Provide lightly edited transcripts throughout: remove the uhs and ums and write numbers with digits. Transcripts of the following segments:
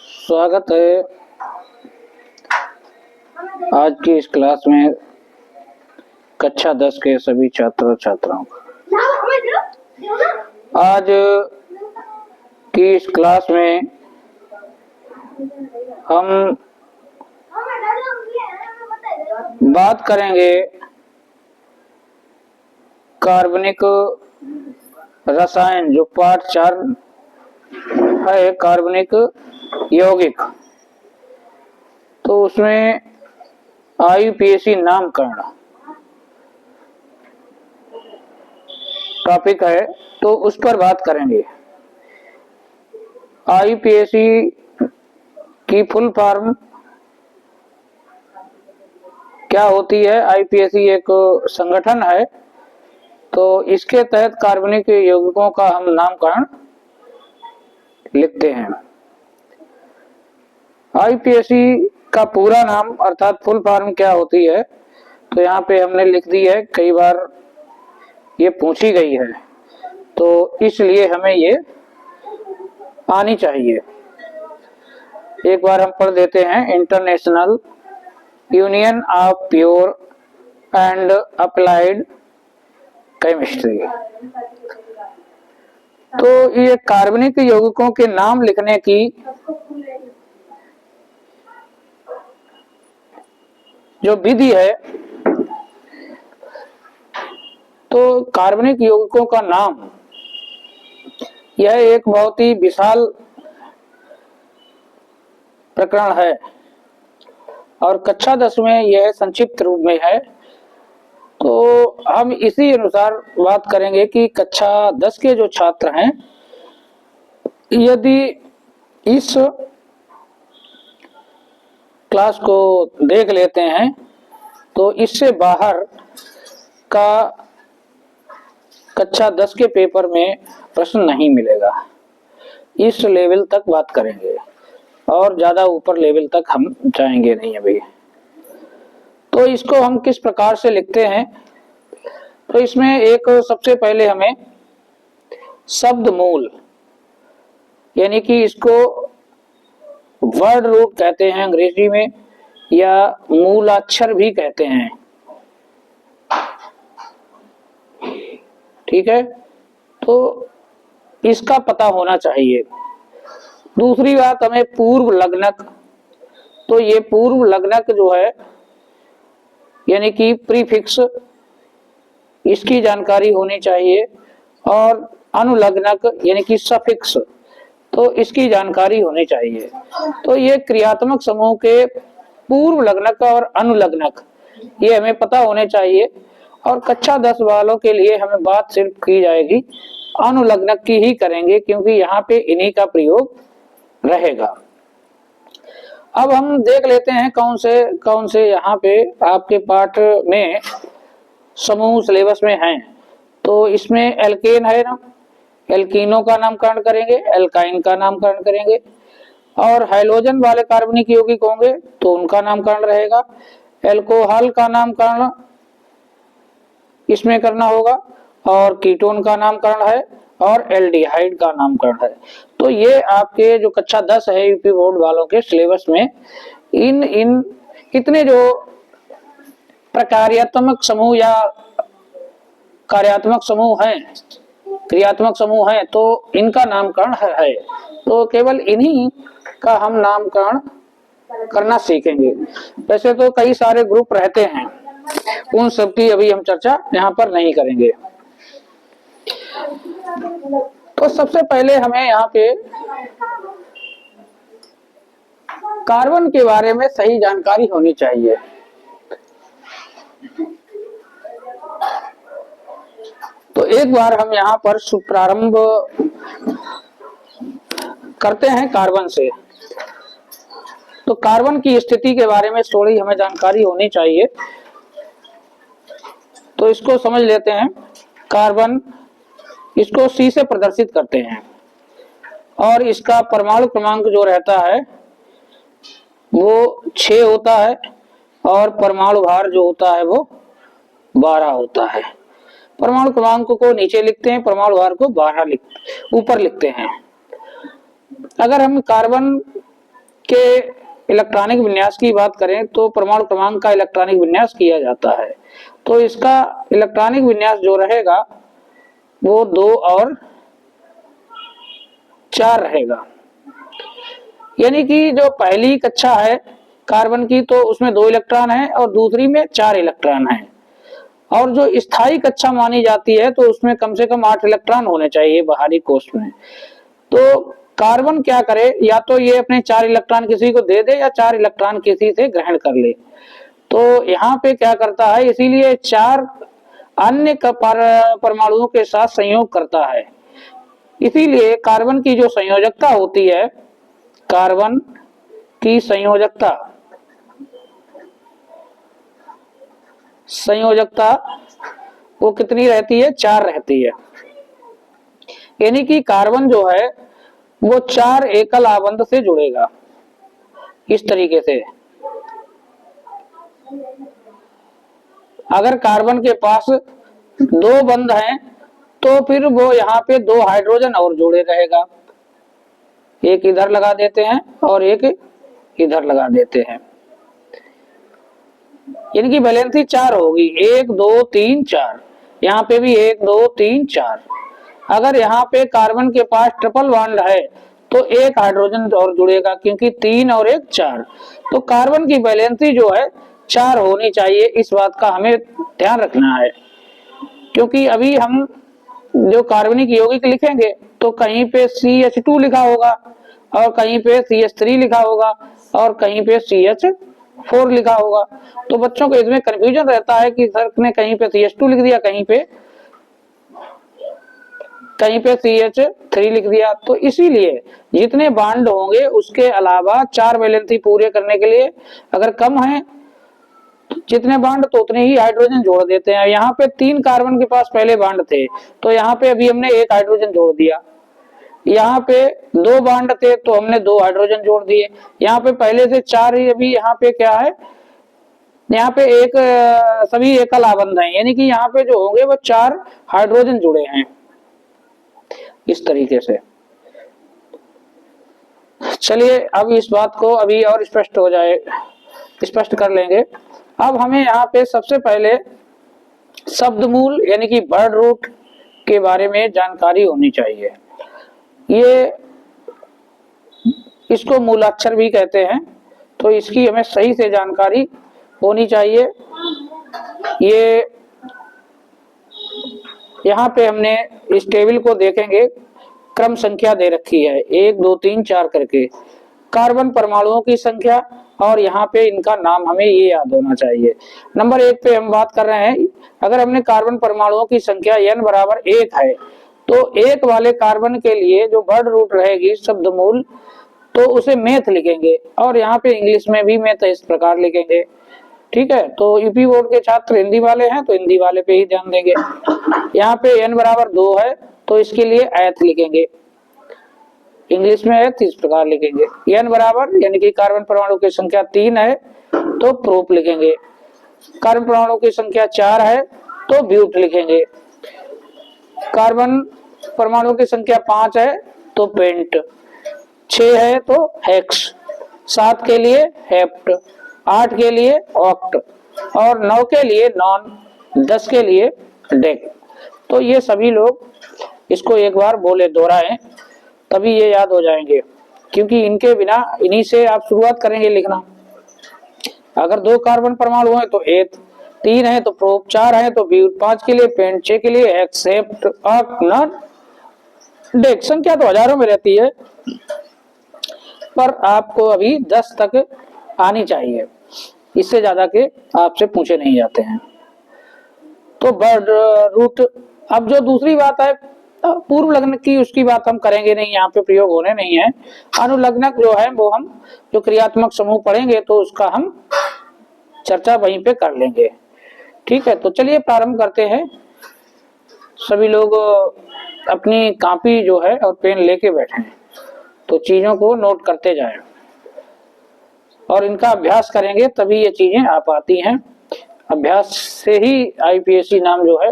स्वागत है आज की इस क्लास में कक्षा 10 के सभी छात्र छात्राओं का। आज की इस क्लास में हम बात करेंगे कार्बनिक रसायन, जो पाठ 4 है, कार्बनिक यौगिक। तो उसमें IUPAC नामकरण टॉपिक है, तो उस पर बात करेंगे। IUPAC की फुल फॉर्म क्या होती है? IUPAC एक संगठन है, तो इसके तहत कार्बनिक यौगिकों का हम नामकरण लिखते हैं। IUPAC का पूरा नाम अर्थात फुल फॉर्म क्या होती है, तो यहाँ पे हमने लिख दी है, कई बार ये पूछी गई है, तो इसलिए हमें ये आनी चाहिए। एक बार हम पढ़ देते हैं। International union of pure and applied chemistry. तो ये कार्बनिक यौगिकों के नाम लिखने की जो विधि है, तो कार्बनिक यौगिकों का नाम यह एक बहुत ही विशाल प्रकरण है और कक्षा 10 में यह संक्षिप्त रूप में है। तो हम इसी अनुसार बात करेंगे कि कक्षा 10 के जो छात्र हैं, यदि इस क्लास को देख लेते हैं तो इससे बाहर का कक्षा 10 के पेपर में प्रश्न नहीं मिलेगा। इस लेवल तक बात करेंगे और ज्यादा ऊपर लेवल तक हम जाएंगे नहीं अभी। तो इसको हम किस प्रकार से लिखते हैं? तो इसमें एक सबसे पहले हमें शब्द मूल, यानी कि इसको वर्ड रूट कहते हैं अंग्रेजी में, या मूलाक्षर भी कहते हैं। ठीक है, तो इसका पता होना चाहिए। दूसरी बात, हमें पूर्व लग्नक, तो ये पूर्व लग्नक जो है यानी कि प्रीफिक्स, इसकी जानकारी होनी चाहिए। और अनुलग्नक यानी कि सफिक्स, तो इसकी जानकारी होनी चाहिए। तो ये क्रियात्मक समूह के पूर्व लग्नक और अनुलग्नक ये हमें पता होने चाहिए। और कक्षा 10 वालों के लिए हमें बात सिर्फ की जाएगी अनुलग्नक की ही करेंगे, क्योंकि यहाँ पे इन्हीं का प्रयोग रहेगा। अब हम देख लेते हैं कौन से यहाँ पे आपके पाठ में समूह सिलेबस में हैं। तो इसमें एल्केन है ना, एल्कीनों का नामकरण करेंगे, एल्काइन का नामकरण करेंगे। और हाइड्रोजन वाले कार्बनिक यौगिक होंगे तो उनका नामकरण रहेगा। एल्कोहल का नामकरण इसमें करना होगा, और कीटोन का नामकरण है, और एल्डिहाइड का नामकरण है। तो ये आपके जो कक्षा 10 है यूपी बोर्ड वालों के सिलेबस में इतने जो प्रकार्यात्मक समूह या कार्यात्मक समूह हैं, क्रियात्मक समूह हैं, तो इनका नामकरण है। तो केवल इन्हीं का हम नामकरण करना सीखेंगे। वैसे तो कई सारे ग्रुप रहते हैं, उन सब की अभी हम चर्चा यहाँ पर नहीं करेंगे। तो सबसे पहले हमें यहाँ पे कार्बन के बारे में सही जानकारी होनी चाहिए। तो एक बार हम यहाँ पर प्रारंभ करते हैं कार्बन से। तो कार्बन की स्थिति के बारे में थोड़ी हमें जानकारी होनी चाहिए, तो इसको समझ लेते हैं। कार्बन, इसको C से प्रदर्शित करते हैं, और इसका परमाणु क्रमांक जो रहता है वो 6 होता है, और परमाणु भार जो होता है वो 12 होता है। परमाणु क्रमांक को नीचे लिखते हैं, परमाणु भार को ऊपर लिखते हैं। अगर हम कार्बन के इलेक्ट्रॉनिक विन्यास की बात करें तो परमाणु क्रमांक का इलेक्ट्रॉनिक विन्यास किया जाता है, तो इसका इलेक्ट्रॉनिक विन्यास जो रहेगा वो 2 और 4 रहेगा। यानी कि जो पहली कक्षा है कार्बन की तो उसमें 2 इलेक्ट्रॉन है और दूसरी में 4 इलेक्ट्रॉन है, और जो स्थायी कक्षा मानी जाती है तो उसमें कम से कम 8 इलेक्ट्रॉन होने चाहिए बाहरी कोष में। तो कार्बन क्या करे, या तो ये अपने 4 इलेक्ट्रॉन किसी को दे दे या 4 इलेक्ट्रॉन किसी से ग्रहण कर ले। तो यहाँ पे क्या करता है, इसीलिए 4 अन्य परमाणुओं के साथ संयोग करता है। इसीलिए कार्बन की जो संयोजकता होती है, कार्बन की संयोजकता वो कितनी रहती है, 4 रहती है। यानी कि कार्बन जो है वो 4 एकल आबंध से जुड़ेगा इस तरीके से। अगर कार्बन के पास 2 बंध हैं तो फिर वो यहाँ पे 2 हाइड्रोजन और जोड़े रहेगा, एक इधर लगा देते हैं और एक इधर लगा देते हैं, यानी कि वैलेंसी 4 होगी, 1 2 3 4। यहाँ पे भी 1 2 3 4। अगर यहाँ पे कार्बन के पास ट्रिपल बॉन्ड है तो एक हाइड्रोजन और जुड़ेगा, क्योंकि 3 और 1 4। तो कार्बन की वैलेंसी जो है 4 होनी चाहिए, इस बात का हमें ध्यान रखना है। क्योंकि अभी हम जो कार्बनिक यौगिक लिखेंगे तो कहीं पे CH2 लिखा होगा और कहीं पे CH3 लिखा होगा और कहीं पे CH4 लिखा होगा। तो बच्चों को इसमें कंफ्यूजन रहता है कि सर ने कहीं पे CH2 लिख दिया, कहीं पे CH3 लिख दिया। तो इसीलिए जितने बॉन्ड होंगे उसके अलावा 4 वैलेंसी पूरे करने के लिए अगर कम है जितने बॉन्ड तो उतने ही हाइड्रोजन जोड़ देते हैं। यहाँ पे 3 कार्बन के पास पहले बॉन्ड थे तो यहाँ पे अभी हमने 1 हाइड्रोजन जोड़ दिया। यहाँ पे 2 बॉन्ड थे तो हमने 2 हाइड्रोजन जोड़ दिए। यहाँ पे पहले से 4 ही, अभी यहाँ पे क्या है, यहाँ पे सभी एकल आबंध हैं, यानी कि यहाँ पे जो होंगे वो 4 हाइड्रोजन जुड़े हैं इस तरीके से। चलिए अब इस बात को अभी और स्पष्ट कर लेंगे। अब हमें यहाँ पे सबसे पहले शब्दमूल यानी कि वर्ड रूट के बारे में जानकारी होनी चाहिए। ये इसको मूलाक्षर भी कहते हैं, तो इसकी हमें सही से जानकारी होनी चाहिए। ये यहाँ पे हमने इस टेबल को देखेंगे, क्रम संख्या दे रखी है 1 2 3 4 करके, कार्बन परमाणुओं की संख्या और यहाँ पे इनका नाम हमें ये याद होना चाहिए। नंबर 1 पे हम बात कर रहे हैं, अगर हमने कार्बन परमाणुओं की संख्या n बराबर 1 है तो 1 वाले कार्बन के लिए जो वर्ड रूट रहेगी शब्दमूल, तो उसे मैथ लिखेंगे और यहाँ पे इंग्लिश में भी मैथ इस प्रकार लिखेंगे। ठीक है, तो यूपी बोर्ड के छात्र हिंदी वाले हैं तो हिंदी वाले पे ही ध्यान देंगे। यहाँ पे n बराबर 2 है तो इसके लिए एथ लिखेंगे, इंग्लिश में एथ इस प्रकार लिखेंगे। n बराबर यानी कि कार्बन परमाणु की संख्या 3 है तो प्रोप लिखेंगे, कार्बन परमाणु की संख्या 4 है तो ब्यूट लिखेंगे, कार्बन परमाणु की संख्या 5 है तो पेंट, 6 है तो हेक्स, 7 के लिए हेप्ट, 8 के लिए ऑक्ट और 9 के लिए नॉन, 10 के लिए डेक। तो ये सभी लोग इसको एक बार बोले दोहराएं तभी ये याद हो जाएंगे, क्योंकि इनके बिना इन्हीं से आप शुरुआत करेंगे लिखना। अगर 2 कार्बन परमाणु है तो एथ, 3 है तो प्रोप, 4 है तो ब्यूट, 5 के लिए पेंट, 6 के लिए hex, hept, oct, non, deck. संख्या तो हजारों में रहती है पर आपको अभी 10 तक आनी चाहिए, इससे ज्यादा के आपसे पूछे नहीं जाते हैं। तो वर्ड रूट। अब जो दूसरी बात है पूर्व लग्न की, उसकी बात हम करेंगे नहीं, यहाँ पे प्रयोग होने नहीं है। अनुलग्नक जो है वो हम जो क्रियात्मक समूह पढ़ेंगे तो उसका हम चर्चा वहीं पे कर लेंगे। ठीक है, तो चलिए प्रारंभ करते हैं। सभी लोग अपनी कॉपी जो है और पेन लेके बैठे हैं तो चीजों को नोट करते जाएं और इनका अभ्यास करेंगे तभी ये चीजें आ पाती हैं। अभ्यास से ही IPSC नाम जो है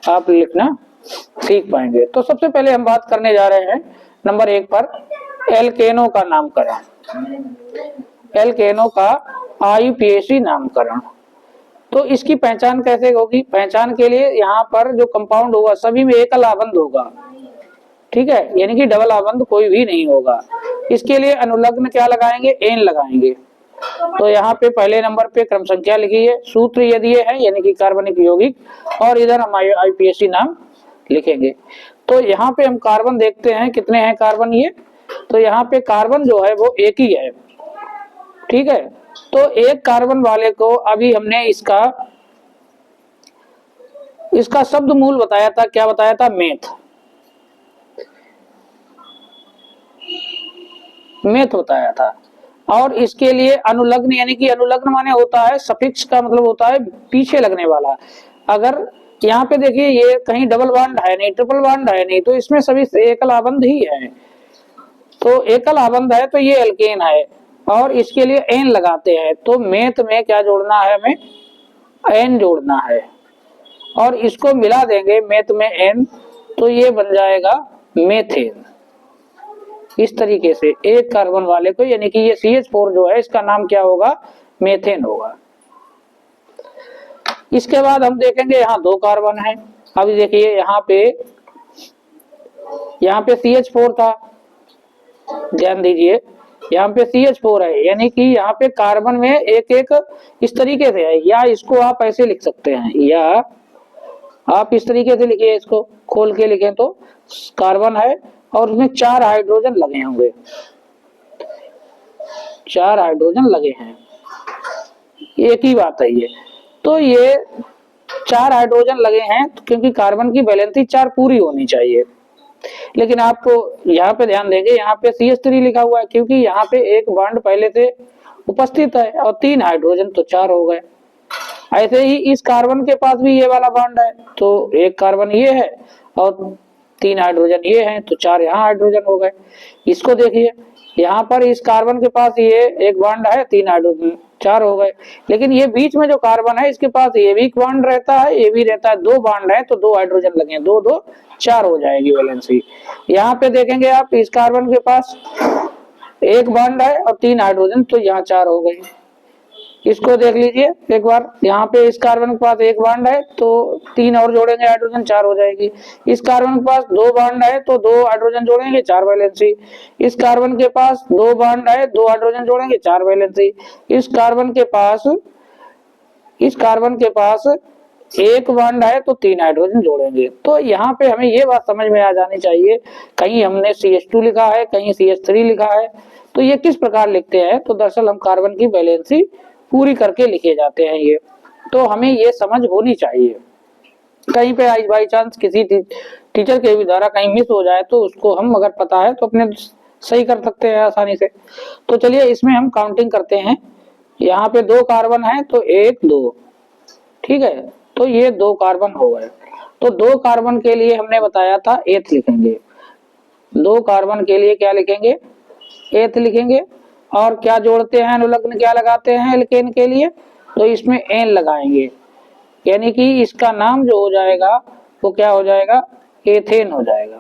आप लिखना सीख पाएंगे। तो सबसे पहले हम बात करने जा रहे हैं नंबर 1 पर एल्केनो का नामकरण, एल्केनो का IUPAC नामकरण। तो इसकी पहचान कैसे होगी? पहचान के लिए यहाँ पर जो कंपाउंड होगा सभी में एकल आबंध होगा, ठीक है, यानी कि डबल आबंध कोई भी नहीं होगा। इसके लिए अनुलग्न क्या लगाएंगे? एन लगाएंगे। तो यहाँ पे पहले नंबर पे क्रम संख्या लिखी है, सूत्र यदि ये है यानी कि कार्बनिक यौगिक, और इधर हम IUPAC नाम लिखेंगे। तो यहाँ पे हम कार्बन देखते हैं कितने हैं कार्बन ये, तो यहाँ पे कार्बन जो है वो एक ही है, ठीक है। तो एक कार्बन वाले को अभी हमने इसका शब्द मूल बताया था, क्या बताया था? मेथ बताया था। और इसके लिए अनुलग्न, यानी कि अनुलग्न माने होता है सफिक्स का मतलब होता है पीछे लगने वाला। अगर यहाँ पे देखिए ये कहीं डबल बॉन्ड है नहीं, ट्रिपल बॉन्ड है नहीं, तो इसमें सभी एकल आबंध ही है। तो एकल आबंध है तो ये एल्केन है, और इसके लिए एन लगाते हैं। तो मेथ में क्या जोड़ना है? हमें एन जोड़ना है, और इसको मिला देंगे मेथ में एन, तो ये बन जाएगा मेथेन। इस तरीके से एक कार्बन वाले को, यानी कि ये CH4 जो है इसका नाम क्या होगा? मेथेन होगा। इसके बाद हम देखेंगे यहाँ 2 कार्बन है। अभी देखिए यहाँ पे CH4 था, ध्यान दीजिए यहाँ पे CH4 है, यानी कि यहाँ पे कार्बन में एक एक इस तरीके से है, या इसको आप ऐसे लिख सकते हैं, या आप इस तरीके से लिखिए, इसको खोल के लिखें तो कार्बन है और उसमें 4 हाइड्रोजन लगे होंगे, 4 हाइड्रोजन लगे हैं, एक ही बात है ये। तो ये 4 हाइड्रोजन लगे हैं क्योंकि कार्बन की वैलेंसी 4 पूरी होनी चाहिए। लेकिन आपको यहाँ पे ध्यान देंगे, यहाँ पे CH3 लिखा हुआ है क्योंकि यहाँ पे एक बॉन्ड पहले से उपस्थित है, और 3 हाइड्रोजन तो 4 हो गए। ऐसे ही इस कार्बन के पास भी ये वाला बॉन्ड है, तो एक कार्बन ये है और 3 हाइड्रोजन ये हैं, तो 4 यहाँ हाइड्रोजन हो गए। इसको देखिए यहाँ पर इस कार्बन के पास ये एक बॉन्ड है, 3 हाइड्रोजन 4 हो गए। लेकिन ये बीच में जो कार्बन है इसके पास ये भी बॉन्ड रहता है, ये भी रहता है, 2 बॉन्ड है तो 2 हाइड्रोजन लगे, 2 2 4 हो जाएगी वैलेंसी। यहाँ पे देखेंगे आप इस कार्बन के पास एक बॉन्ड है और 3 हाइड्रोजन, तो यहाँ 4 हो गए। इसको देख लीजिए एक बार, यहाँ पे इस कार्बन के पास एक बॉन्ड है तो 3 और जोड़ेंगे हाइड्रोजन, 4 हो जाएगी। इस कार्बन के पास 2 बॉन्ड है तो 2 हाइड्रोजन जोड़ेंगे, 4 वैलेंसी। इस कार्बन के पास 2 बॉन्ड है, 2 हाइड्रोजन जोड़ेंगे, 4 वैलेंसी। इस कार्बन के पास एक बॉन्ड है तो 3 हाइड्रोजन जोड़ेंगे। तो यहाँ पे हमें ये बात समझ में आ जानी चाहिए, कहीं हमने CH2 लिखा है, कहीं CH3 लिखा है, तो ये किस प्रकार लिखते हैं? तो दरअसल हम कार्बन की वैलेंसी पूरी करके लिखे जाते हैं ये, तो हमें ये समझ होनी चाहिए। कहीं पे बाई चांस किसी टीचर के भी द्वारा कहीं मिस हो जाए तो उसको हम अगर पता है तो अपने सही कर सकते हैं आसानी से। तो चलिए इसमें हम काउंटिंग करते हैं। यहाँ पे 2 कार्बन है तो 1 2, ठीक है, तो ये 2 कार्बन हो गए। तो 2 कार्बन के लिए हमने बताया था एथ लिखेंगे, 2 कार्बन के लिए क्या लिखेंगे? एथ लिखेंगे। और क्या जोड़ते हैं? अनुलग्न क्या लगाते हैं एल्केन के लिए? तो इसमें एन लगाएंगे, यानी कि इसका नाम जो हो जाएगा वो क्या हो जाएगा? एथेन हो जाएगा।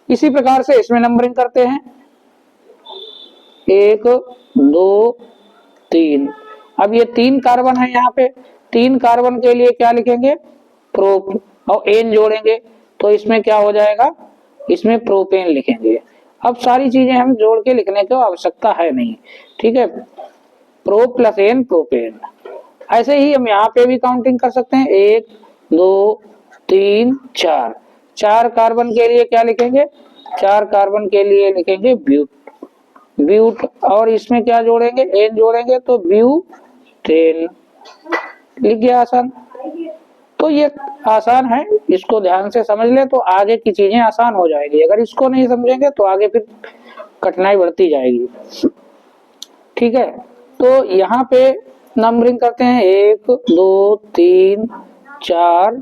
इसी प्रकार से इसमें नंबरिंग करते हैं, 1 2 3। अब ये 3 कार्बन है, यहाँ पे 3 कार्बन के लिए क्या लिखेंगे? प्रोप, और एन जोड़ेंगे तो इसमें क्या हो जाएगा? इसमें प्रोपेन लिखेंगे। अब सारी चीजें हम जोड़ के लिखने की आवश्यकता है नहीं, ठीक है, प्रो प्लस एन प्रोपेन। ऐसे ही हम यहाँ पे भी काउंटिंग कर सकते हैं, 1 2 3 4। 4 कार्बन के लिए क्या लिखेंगे? 4 कार्बन के लिए लिखेंगे ब्यूट, और इसमें क्या जोड़ेंगे? एन जोड़ेंगे तो ब्यूटेन। लिख गया आसान। तो ये आसान है, इसको ध्यान से समझ ले तो आगे की चीजें आसान हो जाएगी। अगर इसको नहीं समझेंगे तो आगे फिर कठिनाई बढ़ती जाएगी, ठीक है। तो यहाँ पे नंबरिंग करते हैं, 1 2 3 4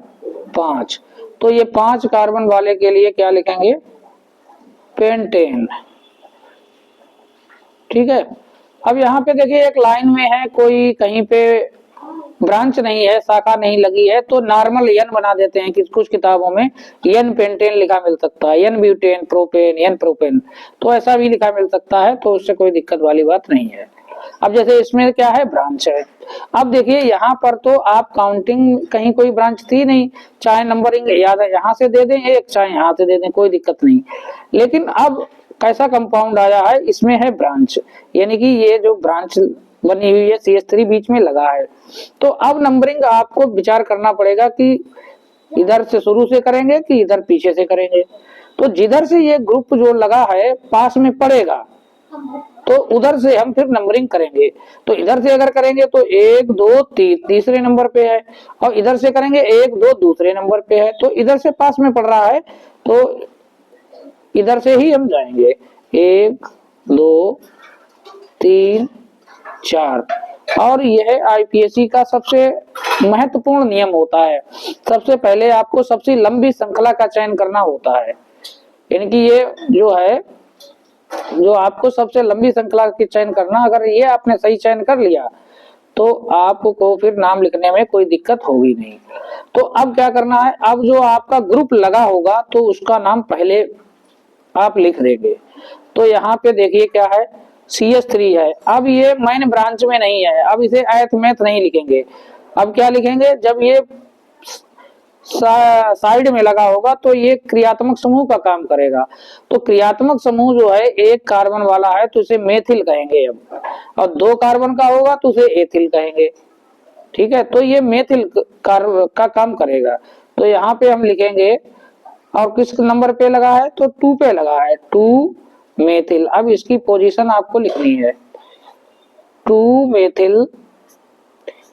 5। तो ये 5 कार्बन वाले के लिए क्या लिखेंगे? पेंटेन, ठीक है। अब यहाँ पे देखिए एक लाइन में है, कोई कहीं पे ब्रांच नहीं है, शाखा नहीं लगी है, तो नॉर्मल एन बना देते हैं। कुछ किताबों में एन पेंटेन लिखा मिल सकता है, n butane, propane, n propane, तो ऐसा भी लिखा मिल सकता है, तो उससे कोई दिक्कत वाली बात नहीं है। अब जैसे इसमें क्या है, ब्रांच है। अब देखिए यहाँ पर तो आप काउंटिंग कहीं कोई ब्रांच थी नहीं, चाहे नंबरिंग याद है यहाँ से दे दें एक, चाहे यहाँ से दे दें, कोई दिक्कत नहीं। लेकिन अब कैसा कंपाउंड आया है, इसमें है ब्रांच, यानी कि ये जो ब्रांच बनी हुई है CH3 बीच में लगा है। तो अब नंबरिंग आपको विचार करना पड़ेगा कि इधर से शुरू से करेंगे कि इधर पीछे से करेंगे। तो जिधर से ये ग्रुप जो लगा है पास में पड़ेगा तो उधर से हम फिर नंबरिंग करेंगे। तो इधर से अगर करेंगे तो 1 2 3 तीसरे नंबर पे है, और इधर से करेंगे 1 2 दूसरे नंबर पे है, तो इधर से पास में पड़ रहा है तो इधर से ही हम जाएंगे। 1 2 3 4। और यह IPSC का सबसे महत्वपूर्ण नियम होता है। सबसे पहले आपको सबसे लंबी श्रृंखला का चयन करना होता है, यानी कि ये जो है, जो आपको सबसे लंबी श्रृंखला की चयन करना, अगर ये आपने सही चयन कर लिया तो आपको फिर नाम लिखने में कोई दिक्कत होगी नहीं। तो अब क्या करना है, अब जो आपका ग्रुप लगा होगा तो उसका नाम पहले आप लिख देंगे। तो यहाँ पे देखिए क्या है, CH3 है। अब ये मेन ब्रांच में नहीं है, अब इसे आयत मैथ नहीं लिखेंगे। अब क्या लिखेंगे, जब ये साइड में लगा होगा तो ये क्रियात्मक समूह का काम करेगा। तो क्रियात्मक समूह जो है एक कार्बन वाला है तो इसे मेथिल कहेंगे अब, और 2 कार्बन का होगा तो उसे एथिल कहेंगे। ठीक है, तो ये मेथिल का काम करेगा। तो यहाँ पे हम लिखेंगे, और किस नंबर पे लगा है, तो 2 पे लगा है, 2 मेथिल। अब इसकी पोजीशन आपको लिखनी है, 2 मेथिल।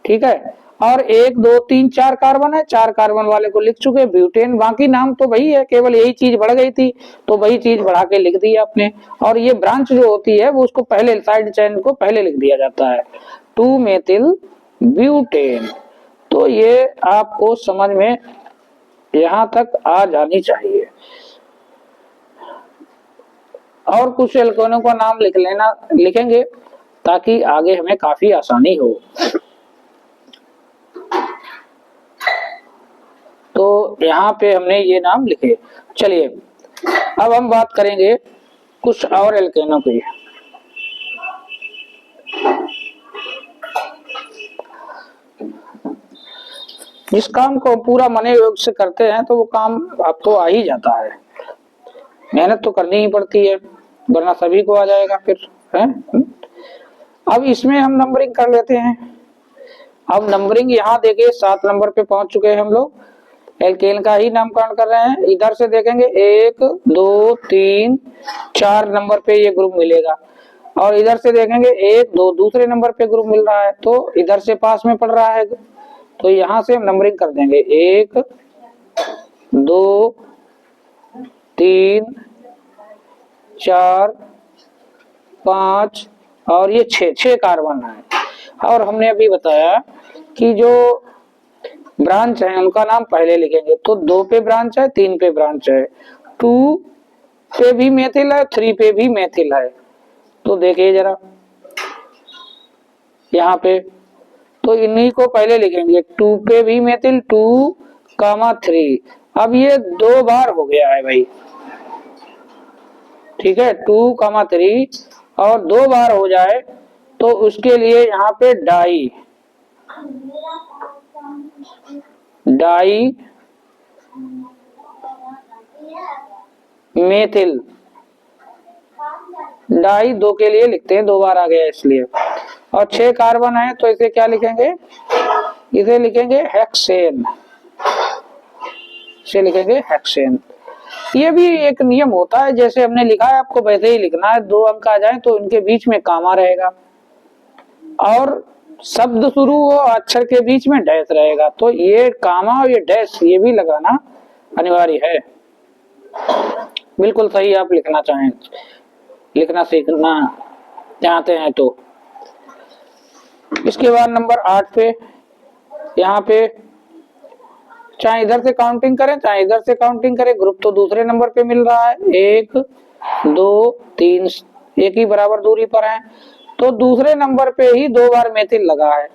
ठीक है, और 1 2 3 4 कार्बन है, 4 कार्बन वाले को लिख चुके, ब्यूटेन। बाकी नाम तो वही है, केवल यही चीज बढ़ गई थी तो वही चीज बढ़ा के लिख दी आपने। और ये ब्रांच जो होती है वो उसको पहले, साइड चेन को पहले लिख दिया जाता है, 2 मेथिल ब्यूटेन। तो ये आपको समझ में यहां तक आ जानी चाहिए। और कुछ एल्केनों का नाम लिखेंगे ताकि आगे हमें काफी आसानी हो। तो यहाँ पे हमने ये नाम लिखे। चलिए अब हम बात करेंगे कुछ और एल्केनों की। जिस काम को पूरा मन योग से करते हैं तो वो काम आपको आ ही जाता है, मेहनत तो करनी ही पड़ती है, वरना सभी को आ जाएगा फिर है। अब इसमें हम नंबरिंग कर लेते हैं। अब नंबरिंग यहाँ देखिए 7 नंबर पे पहुंच चुके हैं हम लोग, एल्केन का ही नामकरण कर रहे हैं। इधर से देखेंगे 1 2 3 4 नंबर पे ये ग्रुप मिलेगा, और इधर से देखेंगे 1 2 दूसरे नंबर पे ग्रुप मिल रहा है, तो इधर से पास में पड़ रहा है, तो यहाँ से हम नंबरिंग कर देंगे 1 2 3 4 5 और ये 6 कार्बन है। और हमने अभी बताया कि जो ब्रांच है उनका नाम पहले लिखेंगे। तो 2 पे ब्रांच है, 3 पे ब्रांच है, 2 पे भी मेथिल है, 3 पे भी मेथिल है। तो देखिए जरा यहाँ पे, तो इन्हीं को पहले लिखेंगे, 2 पे भी मेथिल, 2, 3। अब ये 2 बार हो गया है भाई, ठीक है, 2, 3 और 2 बार हो जाए तो उसके लिए यहाँ पे डाई मेथिल, डाई 2 के लिए लिखते हैं, 2 बार आ गया इसलिए। और 6 कार्बन है तो इसे क्या लिखेंगे, इसे लिखेंगे हेक्सेन, इसे लिखेंगे हेक्सेन। ये भी एक नियम होता है, जैसे हमने लिखा है आपको वैसे ही लिखना है। 2 अंक आ जाए तो इनके बीच में कामा रहेगा, और शब्द शुरू हो अक्षर के बीच में डैश रहेगा, तो ये कामा और ये डैश ये भी लगाना अनिवार्य है। बिल्कुल सही आप लिखना चाहें, लिखना सीखना चाहते हैं तो। इसके बाद नंबर 8 पे, यहाँ पे चाहे इधर से काउंटिंग करें चाहे इधर से काउंटिंग करें, ग्रुप तो दूसरे नंबर पे मिल रहा है, 1 2 3 एक ही बराबर दूरी पर है, तो दूसरे नंबर पे ही 2 बार मेथिल लगा है।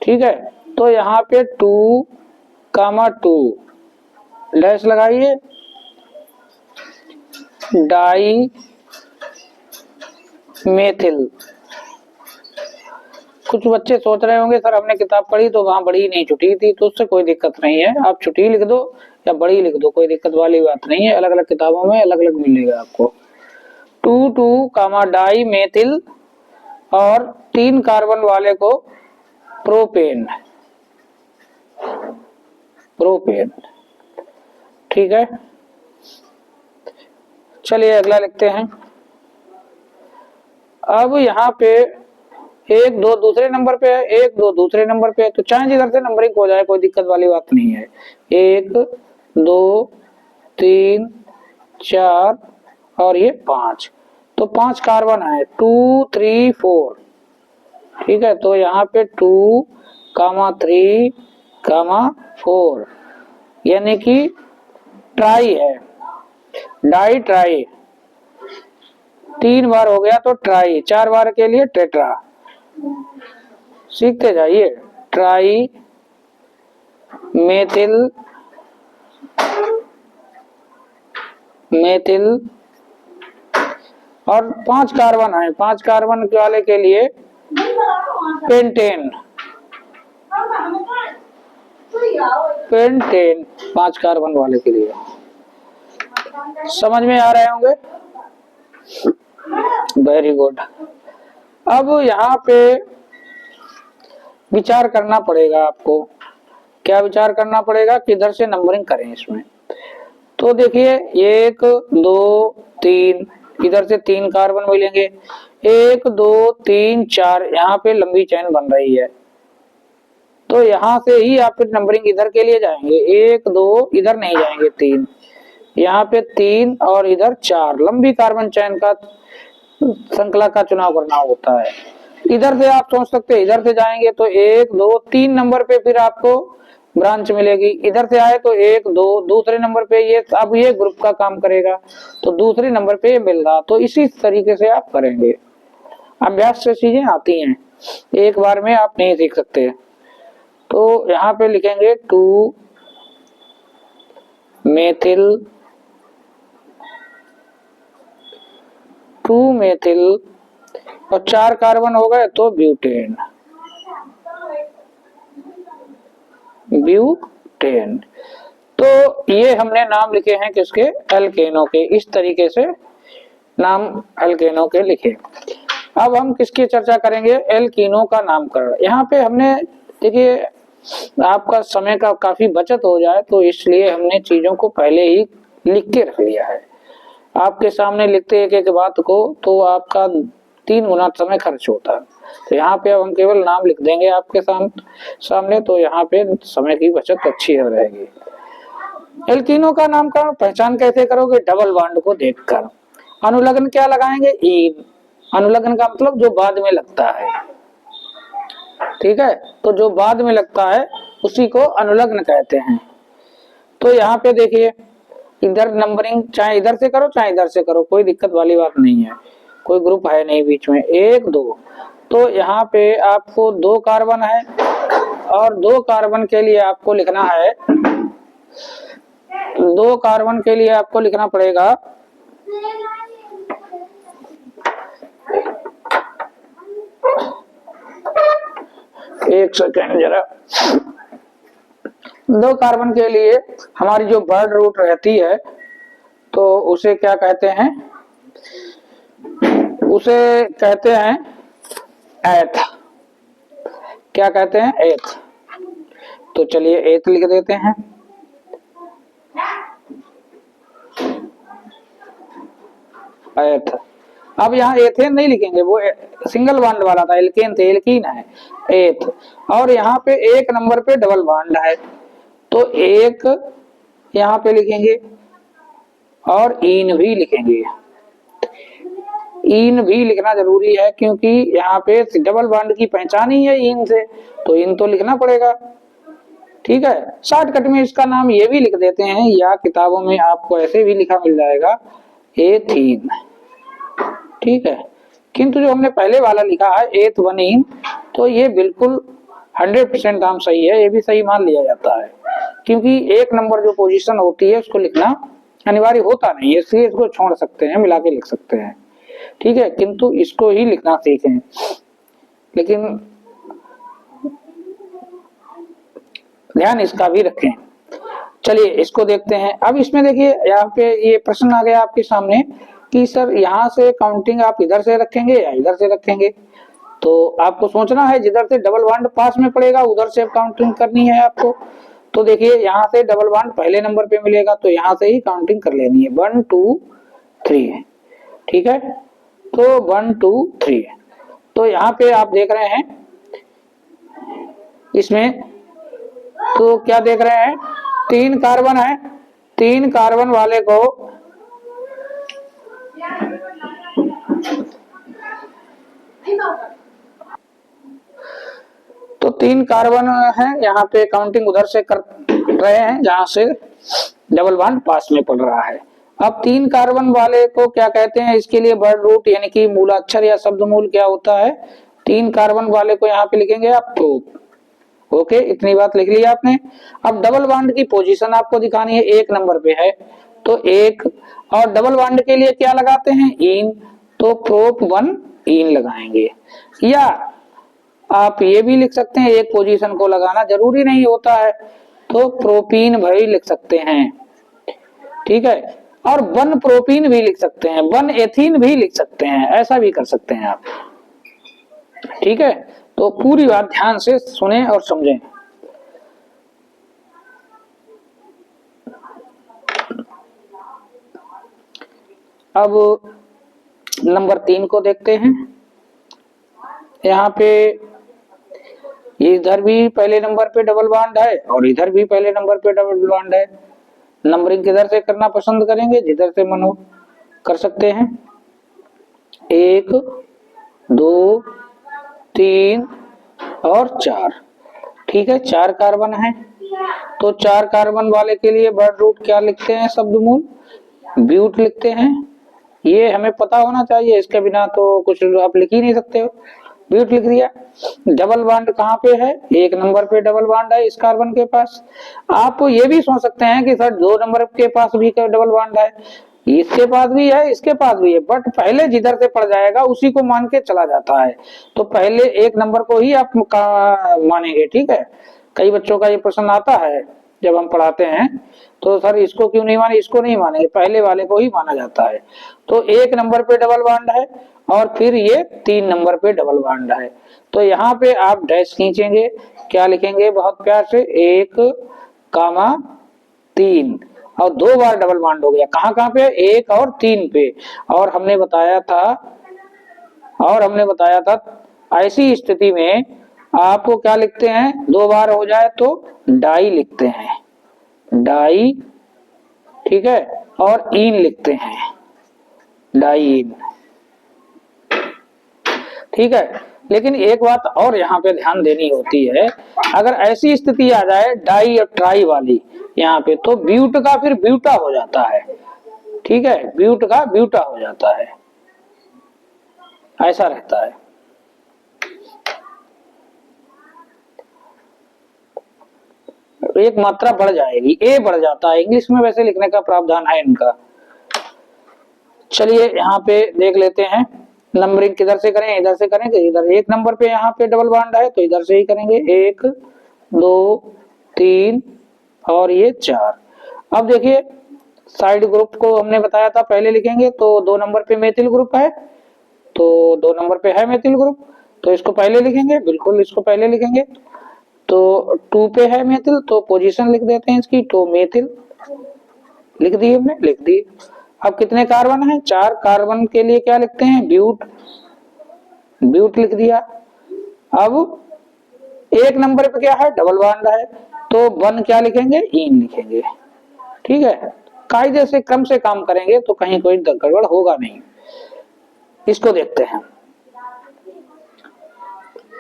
ठीक है, तो यहाँ पे 2,2 डैश लगाइए, डाई मेथिल। कुछ बच्चे सोच रहे होंगे सर हमने किताब पढ़ी तो वहां बड़ी नहीं छुटी थी, तो उससे कोई दिक्कत नहीं है, आप छुटी लिख दो या बड़ी लिख दो, कोई दिक्कत वाली बात नहीं है, अलग अलग किताबों में अलग अलग मिलेगा आपको। 2,2 डाई मेथिल और 3 कार्बन वाले को प्रोपेन, प्रोपेन। ठीक है, चलिए अगला लिखते हैं। अब यहाँ पे 1 2 दूसरे नंबर पे है, 1 2 दूसरे नंबर पे है, तो चाहे जिधर से नंबरिंग हो जाए कोई दिक्कत वाली बात नहीं है। 1 2 3 4 और ये 5, तो 5 कार्बन है, 2 3 4। ठीक है, तो यहाँ पे 2, 3, 4 यानी कि ट्राई है, डाई ट्राई। 3 बार हो गया तो ट्राई, 4 बार के लिए टेट्रा। सीखते जाइए, ट्राई मेथिल, मेथिल और 5 कार्बन है, 5 कार्बन वाले के लिए पेंटेन, पेंटेन 5 कार्बन वाले के लिए। समझ में आ रहे होंगे, वेरी गुड। अब यहाँ पे विचार करना पड़ेगा आपको, क्या विचार करना पड़ेगा, किधर से नंबरिंग करें इसमें। तो देखिए 1 2 3, इधर से 3 कार्बन मिलेंगे, 1 2 3 4, यहाँ पे लंबी चेन बन रही है, तो यहाँ से ही आप फिर नंबरिंग इधर के लिए जाएंगे, 1 2 इधर नहीं जाएंगे, 3 यहाँ पे 3 और इधर 4, लंबी कार्बन चेन का श्रृंखला का चुनाव करना होता है। इधर से आप सोच सकते हैं इधर से जाएंगे तो 1 2 3 नंबर पे फिर आपको ब्रांच मिलेगी, इधर से आए तो 1 2 दूसरे नंबर पे, ये अब ये ग्रुप का काम करेगा तो दूसरे नंबर पे मिल रहा, तो इसी तरीके से आप करेंगे। अभ्यास से चीजें आती हैं, एक बार में आप नहीं सीख सकते। तो यहाँ पे लिखेंगे 2 मेथिल, 2 मेथिल और 4 कार्बन हो गए तो ब्यूटेन, ब्यूटेन। तो ये हमने नाम लिखे हैं किसके, एल्केनों के, इस तरीके से नाम एल्केनों के लिखे। अब हम किसकी चर्चा करेंगे, एल्कीनों का नामकरण। यहाँ पे हमने देखिए आपका समय का काफी बचत हो जाए तो इसलिए हमने चीजों को पहले ही लिख के रख लिया है। आपके सामने लिखते एक एक बात को तो आपका 3 गुना समय खर्च होता है, तो यहाँ पे अब हम केवल नाम लिख देंगे आपके सामने, तो यहाँ पे समय की बचत अच्छी हो रहेगी। एल्कीनों का नामकरण पहचान कैसे करोगे, डबल बॉन्ड को देखकर। अनुलग्न क्या लगाएंगे, ईन। अनुलग्न का मतलब जो बाद में लगता है, ठीक है, तो जो बाद में लगता है उसी को अनुलग्न कहते हैं। तो यहाँ पे देखिए इधर नंबरिंग चाहे इधर से करो चाहे इधर से करो, कोई दिक्कत वाली बात नहीं है, कोई ग्रुप है नहीं बीच में। 1 2, तो यहाँ पे आपको 2 कार्बन है और 2 कार्बन के लिए आपको लिखना है, 2 कार्बन के लिए आपको लिखना पड़ेगा एक सेकेंड जरा। 2 कार्बन के लिए हमारी जो बर्ड रूट रहती है तो उसे क्या कहते हैं, उसे कहते हैं एथ। क्या कहते हैं, एथ। तो चलिए एथ लिख देते हैं। एथ। अब यहाँ एथेन नहीं लिखेंगे, वो सिंगल बॉन्ड वाला था, एल्केन थे, एल्कीन है एथ। और यहाँ पे 1 नंबर पे डबल बॉन्ड है तो 1 यहाँ पे लिखेंगे और ईन भी लिखेंगे। ईन भी लिखना जरूरी है क्योंकि यहाँ पे डबल बॉन्ड की पहचान ही है ईन से, तो ईन तो लिखना पड़ेगा। ठीक है, शॉर्टकट में इसका नाम ये भी लिख देते हैं, या किताबों में आपको ऐसे भी लिखा मिल जाएगा, एथीन। ठीक है, किंतु जो हमने पहले वाला लिखा है एथ 1 ईन, तो ये बिल्कुल 100% आंसर सही है, ये भी सही मान लिया जाता है, क्योंकि एक नंबर जो पोजीशन होती है उसको लिखना अनिवार्य होता नहीं है, इसलिए इसको छोड़ सकते हैं, मिला के लिख सकते हैं, ठीक है, किंतु इसको ही लिखना सीखें। लेकिन ध्यान इसका भी रखें। चलिए इसको देखते हैं। अब इसमें देखिए यहाँ पे ये प्रश्न आ गया आपके सामने कि सर यहाँ से काउंटिंग आप इधर से रखेंगे या इधर से रखेंगे, तो आपको सोचना है जिधर से डबल बॉन्ड पास में पड़ेगा उधर से काउंटिंग करनी है आपको। तो देखिए यहाँ से डबल बॉन्ड पहले नंबर पे मिलेगा तो यहाँ से ही काउंटिंग कर लेनी है, 1 2 3, ठीक है, तो 1 2 3। तो यहाँ पे आप देख रहे हैं इसमें तो क्या देख रहे हैं, 3 कार्बन है, 3 कार्बन वाले को तो 3 कार्बन है, यहाँ पे काउंटिंग उधर से कर रहे हैं जहां से डबल बॉन्ड पास में पड़ रहा है। अब 3 कार्बन वाले को क्या कहते हैं, इसके लिए वर्ड रूट यानी कि मूलाक्षर या शब्द मूल क्या होता है, 3 कार्बन वाले को यहाँ पे लिखेंगे आप प्रोप। ओके, इतनी बात लिख ली आपने। अब डबल बॉन्ड की पोजीशन आपको दिखानी है, 1 नंबर पे है तो 1, और डबल बॉन्ड के लिए क्या लगाते हैं, इन, तो प्रोप 1 इन लगाएंगे। या आप ये भी लिख सकते हैं, एक पोजीशन को लगाना जरूरी नहीं होता है, तो प्रोपीन भाई लिख सकते हैं, ठीक है, और 1 प्रोपीन भी लिख सकते हैं, 1 एथीन भी लिख सकते हैं, ऐसा भी कर सकते हैं आप, ठीक है। तो पूरी बात ध्यान से सुने और समझें। अब नंबर 3 को देखते हैं। यहाँ पे इधर भी पहले नंबर पे डबल बॉन्ड है और इधर भी पहले नंबर पे डबल बॉन्ड है। नंबरिंग किधर से करना पसंद करेंगे, जिधर से मन हो कर सकते हैं, 1 2 3 और 4, ठीक है, 4 कार्बन है। तो 4 कार्बन वाले के लिए वर्ड रूट क्या लिखते हैं, शब्द मूल ब्यूट लिखते हैं। ये हमें पता होना चाहिए, इसके बिना तो कुछ आप लिख ही नहीं सकते हो। ब्यूट लिख दिया। डबल बॉन्ड कहाँ पे है, 1 नंबर पे डबल बॉन्ड है इस कार्बन के पास। आप ये भी सोच सकते हैं कि सर 2 नंबर के पास भी डबल बॉन्ड है, इसके पास भी है, इसके पास भी है, बट पहले जिधर से पड़ जाएगा उसी को मान के चला जाता है, तो पहले 1 नंबर को ही आप मानेंगे, ठीक है। कई बच्चों का ये प्रश्न आता है जब हम पढ़ाते हैं, तो सर इसको क्यों नहीं माने, इसको नहीं मानेंगे, पहले वाले को ही माना जाता है। तो 1 नंबर पे डबल बॉन्ड है और फिर ये 3 नंबर पे डबल बॉन्ड है, तो यहाँ पे आप डैश खींचेंगे, क्या लिखेंगे बहुत प्यार से, 1 3, और 2 बार डबल बॉन्ड हो गया, कहाँ कहाँ पे, 1 और 3 पे। और हमने बताया था ऐसी स्थिति में आपको क्या लिखते हैं, 2 बार हो जाए तो डाई लिखते हैं, डाई, ठीक है, और इन लिखते हैं, डाई इन, ठीक है। लेकिन एक बात और यहाँ पे ध्यान देनी होती है, अगर ऐसी स्थिति आ जाए डाई और ट्राई वाली यहाँ पे, तो ब्यूट का फिर ब्यूटा हो जाता है, ठीक है, ब्यूट का ब्यूटा हो जाता है, ऐसा रहता है। एक मात्रा बढ़ जाएगी, ए बढ़ जाता है, इंग्लिश में वैसे लिखने का प्रावधान है इनका। चलिए यहाँ पे देख लेते हैं, नंबरिंग किधर से करें, इधर से करेंगे, इधर 1 नंबर पे यहाँ पे डबल बॉन्ड है तो इधर से ही करेंगे, 1 2 3 और ये 4। अब देखिए साइड ग्रुप को हमने बताया था पहले लिखेंगे, तो 2 नंबर पे मेथिल ग्रुप है, तो 2 नंबर पे है मेथिल ग्रुप, तो इसको पहले लिखेंगे, बिल्कुल इसको पहले लिखेंगे। तो 2 पे है मेथिल, तो पोजीशन लिख देते हैं इसकी, तो मेथिल लिख दी हमने, लिख दी। अब कितने कार्बन हैं, 4 कार्बन के लिए क्या लिखते हैं, ब्यूट, ब्यूट लिख दिया। अब 1 नंबर पे क्या है, डबल बॉन्ड है, तो 1 क्या लिखेंगे, इन लिखेंगे, ठीक है। कायदे से क्रम से काम करेंगे तो कहीं कोई गड़बड़ होगा नहीं। इसको देखते हैं,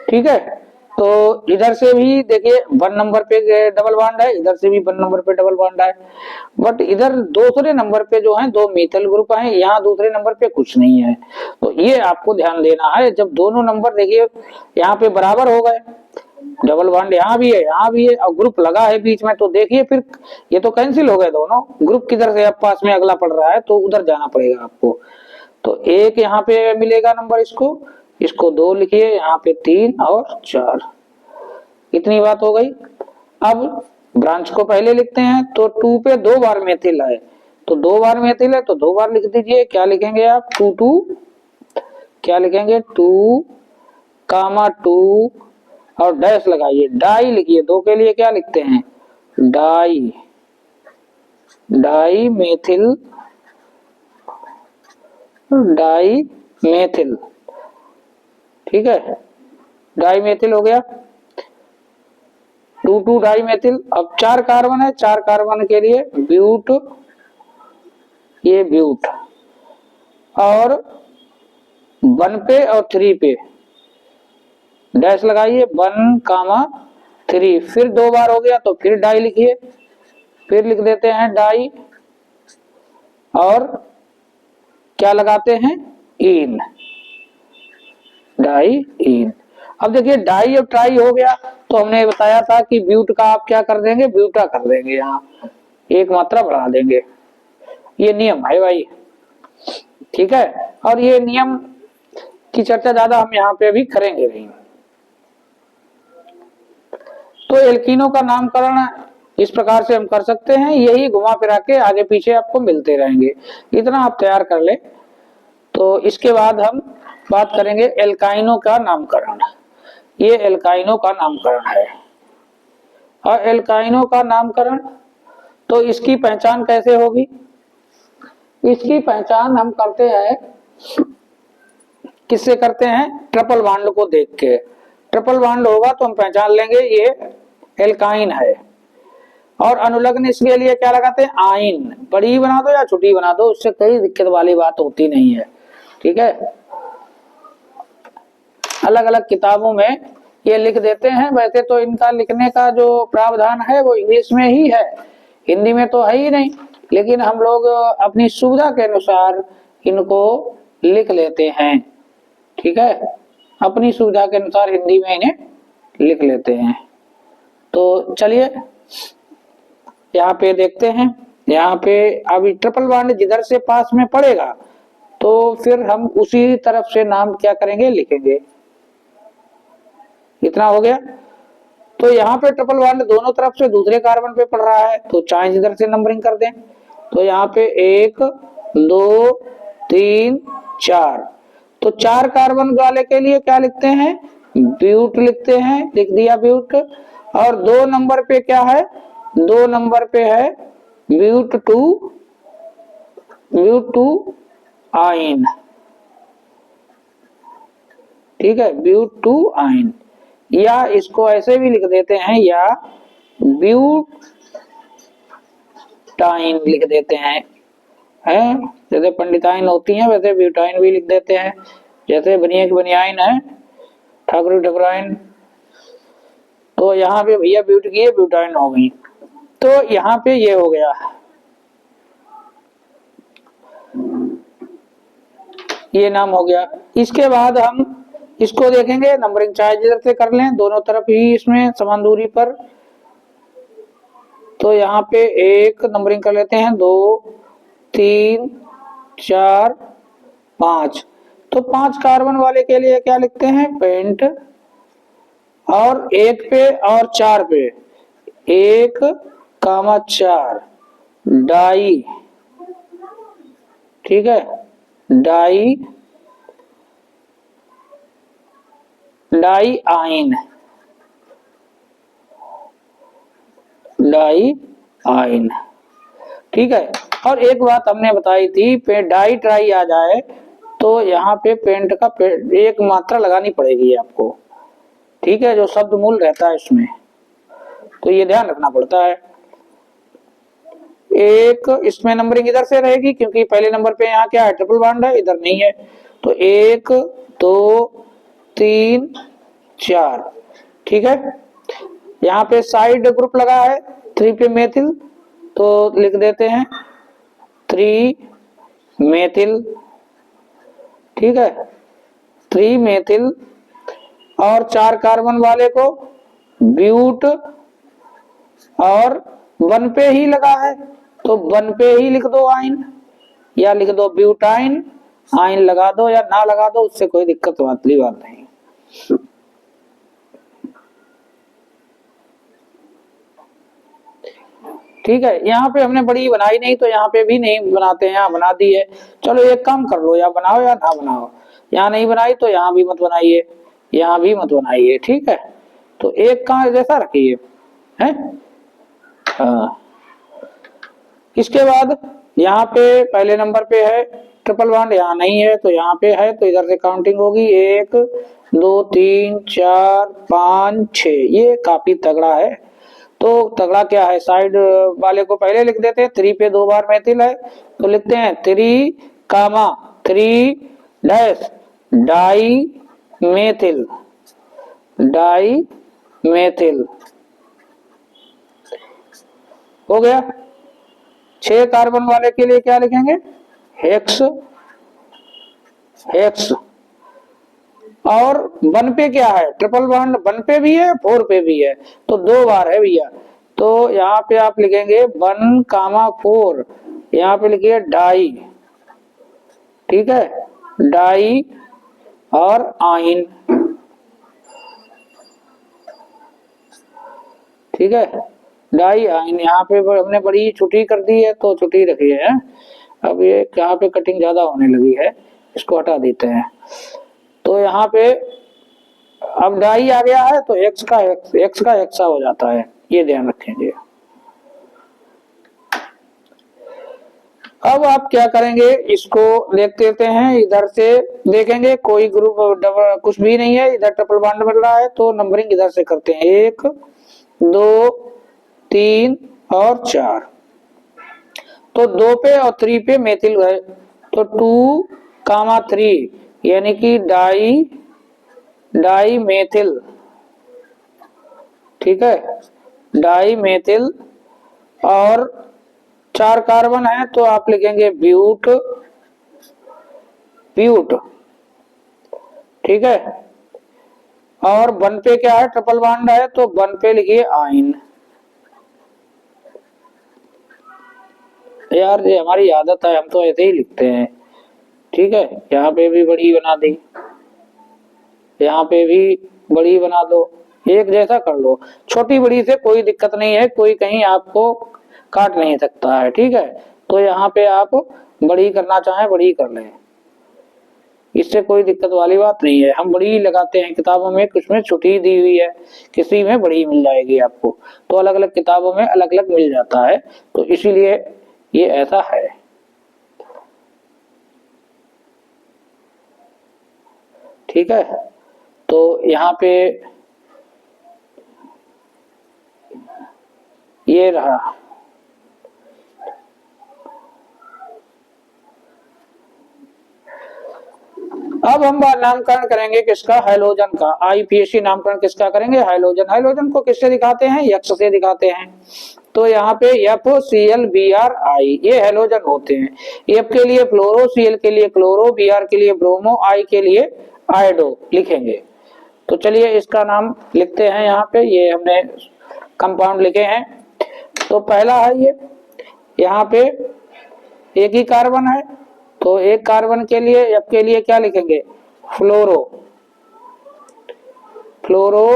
ठीक है। तो इधर से भी देखिए 1 नंबर पे डबल बॉन्ड है, इधर से भी 1 नंबर पे डबल बॉन्ड है, बट इधर दूसरे नंबर पे जो है 2 मिथाइल ग्रुप है, यहाँ दूसरे नंबर पे कुछ नहीं है। तो ये आपको ध्यान देना है, जब दोनों नंबर देखिए यहाँ पे बराबर हो गए डबल बॉन्ड यहाँ भी है, यहाँ भी है, और ग्रुप लगा है बीच में, तो देखिए फिर ये तो कैंसिल हो गए दोनों। ग्रुप किधर से अब पास में अगला पड़ रहा है तो उधर जाना पड़ेगा आपको। तो एक यहाँ पे मिलेगा नंबर, इसको 2 लिखिए, यहाँ पे 3 और 4। इतनी बात हो गई। अब ब्रांच को पहले लिखते हैं, तो 2 पे 2 बार मेथिल है, तो 2 बार मेथिल है तो 2 बार लिख दीजिए। क्या लिखेंगे आप? 2 2, क्या लिखेंगे? 2 कामा 2 और डैश लगाइए, डाई लिखिए। 2 के लिए क्या लिखते हैं? Di, di methyl, di methyl. ठीक है, डाई मेथिल हो गया। 2 2 डाई मेथिल। अब 4 कार्बन है, 4 कार्बन के लिए ब्यूट, ये ब्यूट, और 1 पे और 3 पे डैश लगाइए, 1 कामा 3। फिर 2 बार हो गया तो फिर डाई लिखिए, फिर लिख देते हैं डाई, और क्या लगाते हैं? इन, डाई इन। अब देखिए डाई और ट्राई हो गया, तो हमने बताया था कि ब्यूट का आप क्या कर देंगे? ब्यूटा कर देंगे, यहाँ एक मात्रा बढ़ा देंगे। ये नियम है भाई, ठीक है। और ये नियम की चर्चा ज्यादा हम यहाँ पे अभी करेंगे नहीं। तो एल्कीनों का नामकरण इस प्रकार से हम कर सकते हैं, यही घुमा फिरा के आगे पीछे आपको मिलते रहेंगे। इतना आप तैयार कर ले। तो इसके बाद हम बात करेंगे एल्काइनों का नामकरण। ये एल्काइनों का नामकरण है। और एल्काइनों का नामकरण, तो इसकी पहचान कैसे होगी? इसकी पहचान हम करते हैं, किससे करते हैं? ट्रिपल बॉन्ड को देख के। ट्रिपल बॉन्ड होगा तो हम पहचान लेंगे ये एल्काइन है। और अनुलग्न इसके लिए क्या लगाते हैं? आइन। बड़ी बना दो या छोटी बना दो, उससे कोई दिक्कत वाली बात होती नहीं है, ठीक है। अलग अलग किताबों में ये लिख देते हैं। वैसे तो इनका लिखने का जो प्रावधान है वो इंग्लिश में ही है, हिंदी में तो है ही नहीं, लेकिन हम लोग अपनी सुविधा के अनुसार इनको लिख लेते हैं, ठीक है। अपनी सुविधा के अनुसार हिंदी में इन्हें लिख लेते हैं। तो चलिए यहाँ पे देखते हैं। यहाँ पे अभी ट्रिपल बॉन्ड जिधर से पास में पड़ेगा तो फिर हम उसी तरफ से नाम क्या करेंगे? लिखेंगे। इतना हो गया। तो यहाँ पे ट्रिपल बॉन्ड दोनों तरफ से दूसरे कार्बन पे पड़ रहा है, तो चाहे जिधर से नंबरिंग कर दें। तो यहाँ पे 1 2 3 4, तो 4 कार्बन वाले के लिए क्या लिखते हैं? ब्यूट लिखते हैं, लिख दिया ब्यूट। और 2 नंबर पे क्या है? 2 नंबर पे है ब्यूट 2 आइन, ठीक है, ब्यूट 2 आइन। या इसको ऐसे भी लिख देते हैं, या ब्यूटाइन लिख देते हैं, जैसे पंडिताइन होती हैं वैसे ब्यूटाइन भी लिख देते हैं। जैसे बनिया बनियाइन है, ठाकुर ठकुराइन, तो यहाँ पे भैया ब्यूट की है, ब्यूटाइन हो गई। तो यहाँ पे ये हो गया, ये नाम हो गया। इसके बाद हम इसको देखेंगे, नंबरिंग चाहे जिधर से कर लें, दोनों तरफ ही इसमें समान दूरी पर। तो यहाँ पे 1 नंबरिंग कर लेते हैं, 2 3 4 5। तो 5 कार्बन वाले के लिए क्या लिखते हैं? पेंट। और 1 पे और 4 पे 1 कामा 4 डाई, ठीक है, डाई, डाई आइन, डाई आइन, ठीक है। और एक बात हमने बताई थी, पे डाई ट्राई आ जाए तो यहाँ पे पेंट का एक मात्रा लगानी पड़ेगी आपको, ठीक है, जो शब्द मूल रहता है इसमें, तो ये ध्यान रखना पड़ता है। एक इसमें नंबरिंग इधर से रहेगी क्योंकि पहले नंबर पे यहाँ क्या है? ट्रिपल बॉन्ड है, इधर नहीं है। तो 1 2 3 4, ठीक है। यहाँ पे साइड ग्रुप लगा है 3 पे मेथिल, तो लिख देते हैं 3 मेथिल, ठीक है, 3 मेथिल। और 4 कार्बन वाले को ब्यूट, और वन पे ही लगा है तो वन पे ही लिख दो आइन, या लिख दो ब्यूटाइन, आइन लगा दो या ना लगा दो, उससे कोई दिक्कत वाली बात नहीं। ठीक है, यहाँ पे हमने बड़ी बनाई नहीं तो यहाँ पे भी नहीं बनाते हैं, यहाँ बना दी है। चलो एक काम कर लो, या बनाओ या ना बनाओ, यहाँ नहीं बनाई तो यहाँ भी मत बनाइए, यहाँ भी मत बनाइए। ठीक है, तो एक का जैसा रखिए है। हाँ, इसके बाद यहाँ पे पहले नंबर पे है ट्रिपल बॉन्ड, यहाँ नहीं है तो यहाँ पे है, तो इधर से काउंटिंग होगी 1 2 3 4 5 6। ये काफी तगड़ा है। तो तगड़ा क्या है, साइड वाले को पहले लिख देते हैं। 3 पे 2 बार मेथिल है तो लिखते हैं 3 comma 3 dash di methyl, di methyl हो गया। 6 कार्बन वाले के लिए क्या लिखेंगे, हेक्स, हेक्स। और वन पे क्या है, ट्रिपल बॉन्ड वन पे भी है 4 पे भी है, तो 2 बार है भैया। तो यहाँ पे आप लिखेंगे 1 कामा 4, यहाँ पे लिखिए डाई। ठीक है, डाई और आइन। ठीक है, डाई आइन। यहाँ पे हमने बड़ी छुट्टी कर दी है तो छुट्टी रखी है। अब ये यहाँ पे कटिंग ज्यादा होने लगी है, इसको हटा देते हैं। तो यहाँ पे अब डाई आ गया है तो एक्स का एक्सा हो जाता है, ये ध्यान रखेंगे। अब आप क्या करेंगे, इसको देख लेते हैं, इधर से देखेंगे कोई ग्रुप कुछ भी नहीं है, इधर ट्रिपल बॉन्ड मिल रहा है तो नंबरिंग इधर से करते हैं 1 2 3 और 4। तो 2 पे और 3 पे मेथिल गए तो 2 कामा 3 यानी कि डाई, डाई मेथिल। ठीक है, डाई मेथिल। और 4 कार्बन है तो आप लिखेंगे ब्यूट, ब्यूट। ठीक है, और 1 पे क्या है, ट्रिपल बॉन्ड है तो 1 पे लिखिए आइन। यार ये हमारी आदत है, हम तो ऐसे ही लिखते हैं। ठीक है, यहाँ पे भी बड़ी बना दी, यहाँ पे भी बड़ी बना दो, एक जैसा कर लो। छोटी बड़ी से कोई दिक्कत नहीं है, कोई कहीं आपको काट नहीं सकता है। ठीक है, तो यहाँ पे आप बड़ी करना चाहें बड़ी कर लें, इससे कोई दिक्कत वाली बात नहीं है। हम बड़ी लगाते हैं किताबों में, कुछ में छोटी दी हुई है, किसी में बड़ी मिल जाएगी आपको, तो अलग अलग किताबों में अलग अलग मिल जाता है, तो इसीलिए ये ऐसा है। ठीक है, तो यहाँ पे ये रहा। अब हम नामकरण करेंगे किसका, हाइड्रोजन का। आईपीएसी नामकरण किसका करेंगे, हाइड्रोजन। हाइड्रोजन को किससे दिखाते हैं, यक्ष से दिखाते हैं। तो यहाँ पे FCl Br ये हाइड्रोजन होते हैं। F के लिए फ्लोरो, Cl के लिए क्लोरो, Br के लिए ब्रोमो, I के लिए आयोडो लिखेंगे। तो चलिए इसका नाम लिखते हैं। यहाँ पे ये हमने कंपाउंड लिखे हैं। तो पहला है ये, यहाँ पे एक ही कार्बन है तो एक कार्बन के लिए F के लिए क्या लिखेंगे, फ्लोरो, फ्लोरो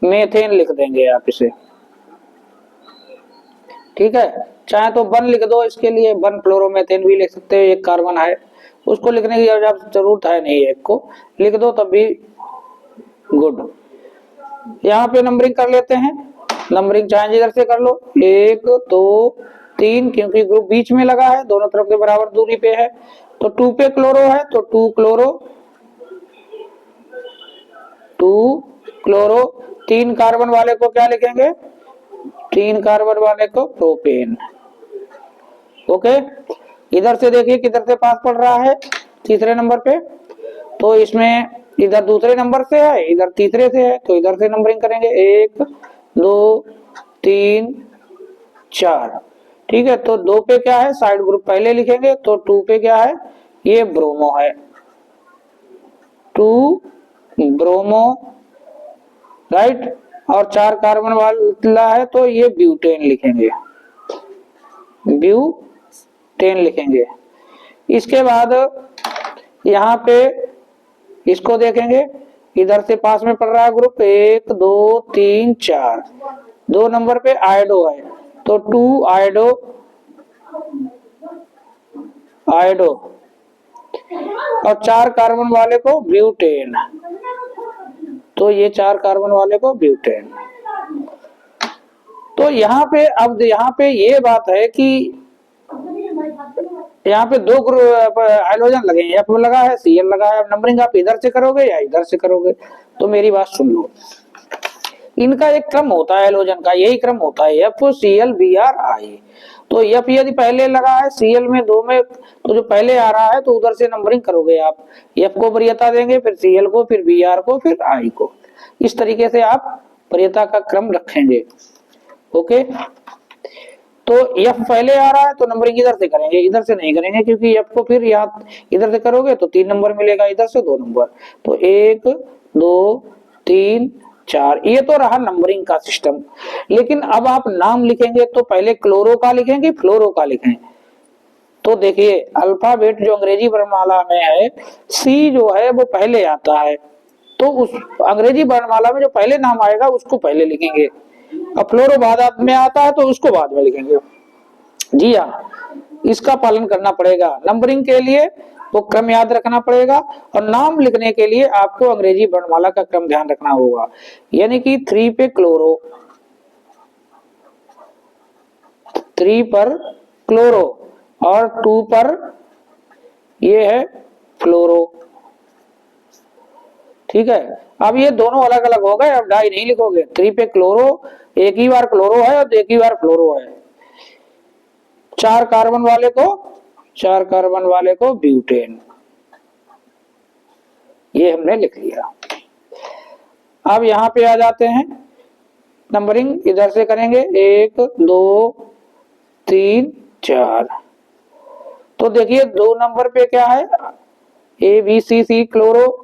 मेथेन लिख देंगे आप इसे। ठीक है, चाहे तो 1 लिख दो, इसके लिए 1 फ्लोरोमेथेन भी लिख सकते हो, एक कार्बन है उसको लिखने की जरूरत है नहीं, एक को लिख दो तब भी गुड। यहाँ पे नंबरिंग कर लेते हैं, नंबरिंग चाहे इधर से कर लो 1 2 3, क्योंकि ग्रुप बीच में लगा है, दोनों तरफ के बराबर दूरी पे है। तो 2 पे क्लोरो है तो 2 क्लोरो, 2 क्लोरो। 3 कार्बन वाले को क्या लिखेंगे, 3 कार्बन वाले को प्रोपेन। ओके, इधर से देखिए किधर से पास पड़ रहा है, तीसरे नंबर पे, तो इसमें इधर दूसरे नंबर से है, इधर तीसरे से है, तो इधर से नंबरिंग करेंगे 1 2 3 4। ठीक है, तो 2 पे क्या है, साइड ग्रुप पहले लिखेंगे, तो 2 पे क्या है, ये ब्रोमो है, 2 ब्रोमो राइट, और 4 कार्बन वाला है तो ये ब्यूटेन लिखेंगे, ब्यूटेन लिखेंगे। इसके बाद यहाँ पे इसको देखेंगे, इधर से पास में पड़ रहा है ग्रुप 1 2 3 4, 2 नंबर पे आयोडो है तो 2 आयोडो, आयोडो, और 4 कार्बन वाले को ब्यूटेन, तो ये 4 कार्बन वाले को ब्यूटेन। तो यहाँ पे अब यहाँ पे ये बात है कि यहाँ पे 2 हाइड्रोजन लगे, एफ लगा है, Cl लगा है। नंबरिंग आप इधर से करोगे या इधर से करोगे, तो मेरी बात सुन लो, इनका एक क्रम होता है हाइड्रोजन का, यही क्रम होता है एफ Cl Br I। तो एफ यदि पहले लगा है Cl में 2 में, तो जो पहले आ रहा है तो उधर से नंबरिंग करोगे आप, एफ को वरीयता देंगे, फिर Cl को, फिर Br को, फिर I को। इस तरीके से आप वरीयता का क्रम रखेंगे। ओके, तो एफ पहले आ रहा है तो नंबरिंग इधर से करेंगे, इधर से नहीं करेंगे, क्योंकि एफ को फिर यहाँ इधर से करोगे तो 3 नंबर मिलेगा, इधर से 2 नंबर, तो 1 2 3 4। ये तो रहा नंबरिंग का सिस्टम। लेकिन अब आप नाम लिखेंगे तो पहले क्लोरो का लिखेंगे, फ्लोरो का लिखें। तो देखिए अल्फाबेट जो अंग्रेजी वर्णमाला में है, सी जो है वो पहले आता है, तो उस अंग्रेजी वर्णमाला में जो पहले नाम आएगा उसको पहले लिखेंगे, अब फ्लोरो बाद में आता है तो उसको बाद में लिखेंगे। जी हाँ, इसका पालन करना पड़ेगा। नंबरिंग के लिए वो क्रम याद रखना पड़ेगा, और नाम लिखने के लिए आपको अंग्रेजी वर्णमाला का क्रम ध्यान रखना होगा। यानी कि 3 पे क्लोरो, 3 पर क्लोरो, और 2 पर ये है फ्लोरो। ठीक है, अब ये दोनों अलग अलग हो गए, अब डाई नहीं लिखोगे। 3 पे क्लोरो, एक ही बार क्लोरो है और एक ही बार फ्लोरो है। 4 कार्बन वाले को, 4 कार्बन वाले को ब्यूटेन, ये हमने लिख लिया। अब यहां पे आ जाते हैं, नंबरिंग इधर से करेंगे, 1 2 3 4। तो देखिए 2 नंबर पे क्या है, ABCC क्लोरो,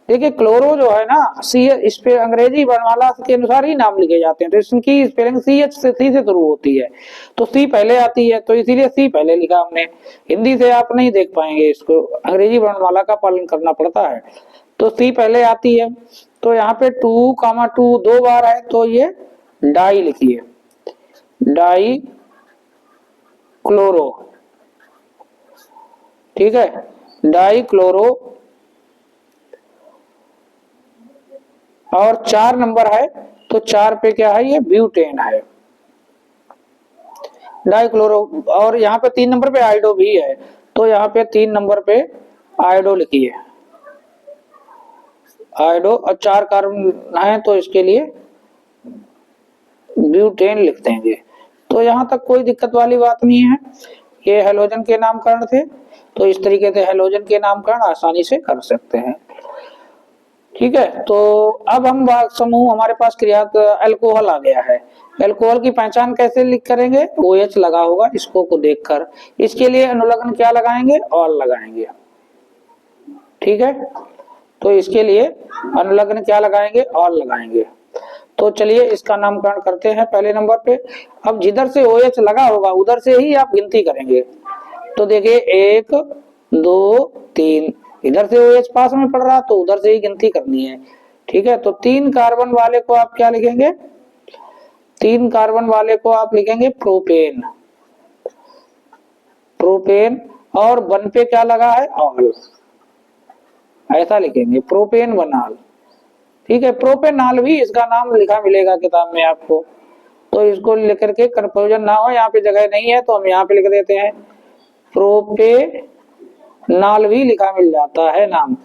देखिए क्लोरो जो है ना, सी, इस पे अंग्रेजी वर्णमाला के अनुसार ही नाम लिखे जाते हैं, तो इसकी स्पेलिंग CH से, सी से शुरू होती है, तो सी पहले आती है, तो इसीलिए सी पहले लिखा हमने। हिंदी से आप नहीं देख पाएंगे इसको, अंग्रेजी वर्णमाला का पालन करना पड़ता है, तो सी पहले आती है। तो यहाँ पे 2, 2 बार है, तो ये डाई लिखिए, डाई क्लोरो। ठीक है, डाई क्लोरो, और 4 नंबर है तो 4 पे क्या है, ये ब्यूटेन है, डाइक्लोरो। और यहाँ पे 3 नंबर पे आयोडो भी है, तो यहाँ पे 3 नंबर पे आयोडो लिखिए, आयोडो, और 4 कार्बन है तो इसके लिए ब्यूटेन लिख देंगे। तो यहाँ तक कोई दिक्कत वाली बात नहीं है। ये हैलोजन के नामकरण थे, तो इस तरीके से हैलोजन के नामकरण आसानी से कर सकते हैं। ठीक है, तो अब हम समूह, हमारे पास क्रिया अल्कोहल आ गया है। अल्कोहल की पहचान कैसे करेंगे, OH लगा होगा इसको को देखकर। इसके लिए अनुलग्न क्या लगाएंगे, ऑल लगाएंगे। ठीक है, तो इसके लिए अनुलग्न क्या लगाएंगे, ऑल लगाएंगे। तो चलिए इसका नामकरण करते हैं पहले नंबर पे। अब जिधर से OH लगा होगा उधर से ही आप गिनती करेंगे। तो देखिए 1 2 3, इधर से OH पास में पड़ रहा तो उधर से ही गिनती करनी है। ठीक है, तो 3 कार्बन वाले को आप क्या लिखेंगे, 3 कार्बन वाले को आप लिखेंगे प्रोपेन, प्रोपेन, और वन पे क्या लगा है, ऑल, ऐसा लिखेंगे, प्रोपेन बनाल। ठीक है, प्रोपेनाल भी इसका नाम लिखा मिलेगा किताब में आपको, तो इसको लिख करके कंफ्यूजन ना हो, यहाँ पे जगह नहीं है तो हम यहाँ पे लिख देते हैं, प्रोपेनाल भी लिखा मिल जाता है नाम।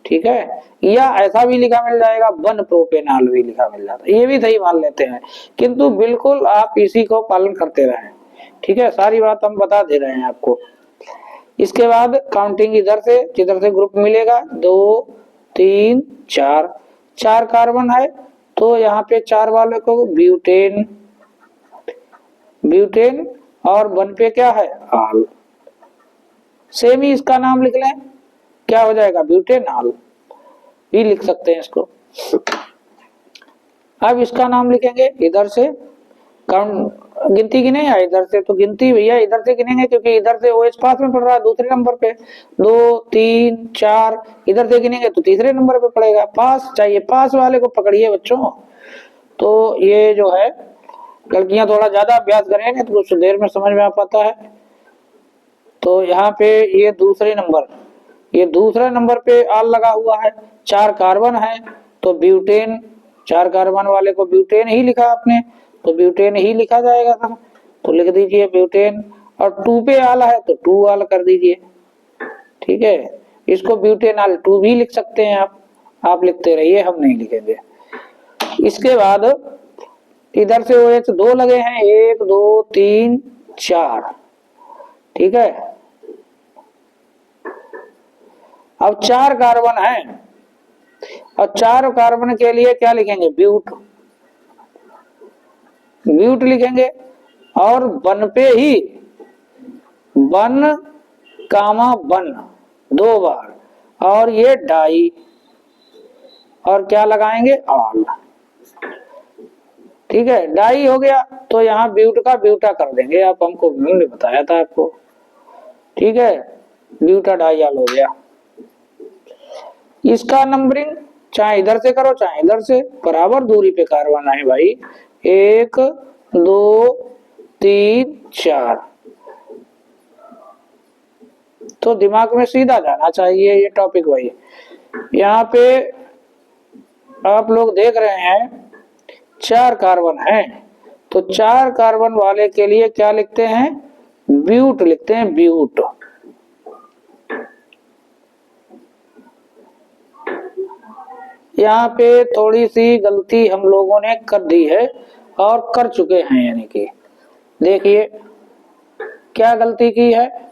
ठीक है, या ऐसा भी लिखा मिल जाएगा, वन प्रोपेनाल भी लिखा मिल जाता है, ये भी सही मान लेते हैं, किंतु बिल्कुल आप इसी को पालन करते रहें। ठीक है, सारी बात हम बता दे रहे हैं आपको। इसके बाद काउंटिंग इधर से, जिधर से ग्रुप मिलेगा, 2 3 4, 4 कार्बन है तो यहाँ पे 4 वाले को ब्यूटेन, ब्यूटेन, और वन पे क्या है, ऑल। सेम ही इसका नाम लिख लें, क्या हो जाएगा, ब्यूटेनॉल भी लिख सकते हैं इसको। अब इसका नाम लिखेंगे इधर से, काउंट गिनती गिने या इधर से, तो गिनती भैया इधर से गिनेंगे क्योंकि इधर से OH पास में पड़ रहा है दूसरे नंबर पे, 2 3 4 इधर से गिनेंगे तो तीसरे नंबर पे पड़ेगा। पास चाहिए, पास वाले को पकड़िए बच्चों। तो ये जो है लड़कियां थोड़ा ज्यादा अभ्यास करेंगे तो कुछ देर में समझ में आ पाता है। तो यहाँ पे ये दूसरे नंबर, ये दूसरे नंबर पे आल लगा हुआ है, 4 कार्बन है तो ब्यूटेन, 4 कार्बन वाले को ब्यूटेन ही लिखा आपने तो ब्यूटेन ही लिखा जाएगा सर, तो लिख दीजिए ब्यूटेन। और 2 पे आल है तो 2 आल कर दीजिए, ठीक है। इसको ब्यूटेनॉल 2 भी लिख सकते हैं आप लिखते रहिए, हम नहीं लिखेंगे। इसके बाद इधर से OH 2 लगे हैं, 1 2 3 4, ठीक है। अब 4 कार्बन है और 4 कार्बन के लिए क्या लिखेंगे, ब्यूट, ब्यूट लिखेंगे। और बन पे ही बन कामा बन 2 बार, और ये डाई, और क्या लगाएंगे, आल, ठीक है। डाई हो गया तो यहाँ ब्यूट का ब्यूटा कर देंगे आप, हमको मैंने बताया था आपको, ठीक है। ब्यूटा डाइआल हो गया। इसका नंबरिंग चाहे इधर से करो चाहे इधर से, बराबर दूरी पे कार्बन है भाई, 1 2 3 4, तो दिमाग में सीधा जाना चाहिए ये टॉपिक भाई। यहाँ पे आप लोग देख रहे हैं 4 कार्बन है तो 4 कार्बन वाले के लिए क्या लिखते हैं, ब्यूट लिखते हैं, ब्यूट। यहाँ पे थोड़ी सी गलती हम लोगों ने कर दी है और कर चुके हैं, यानी कि देखिए क्या गलती की है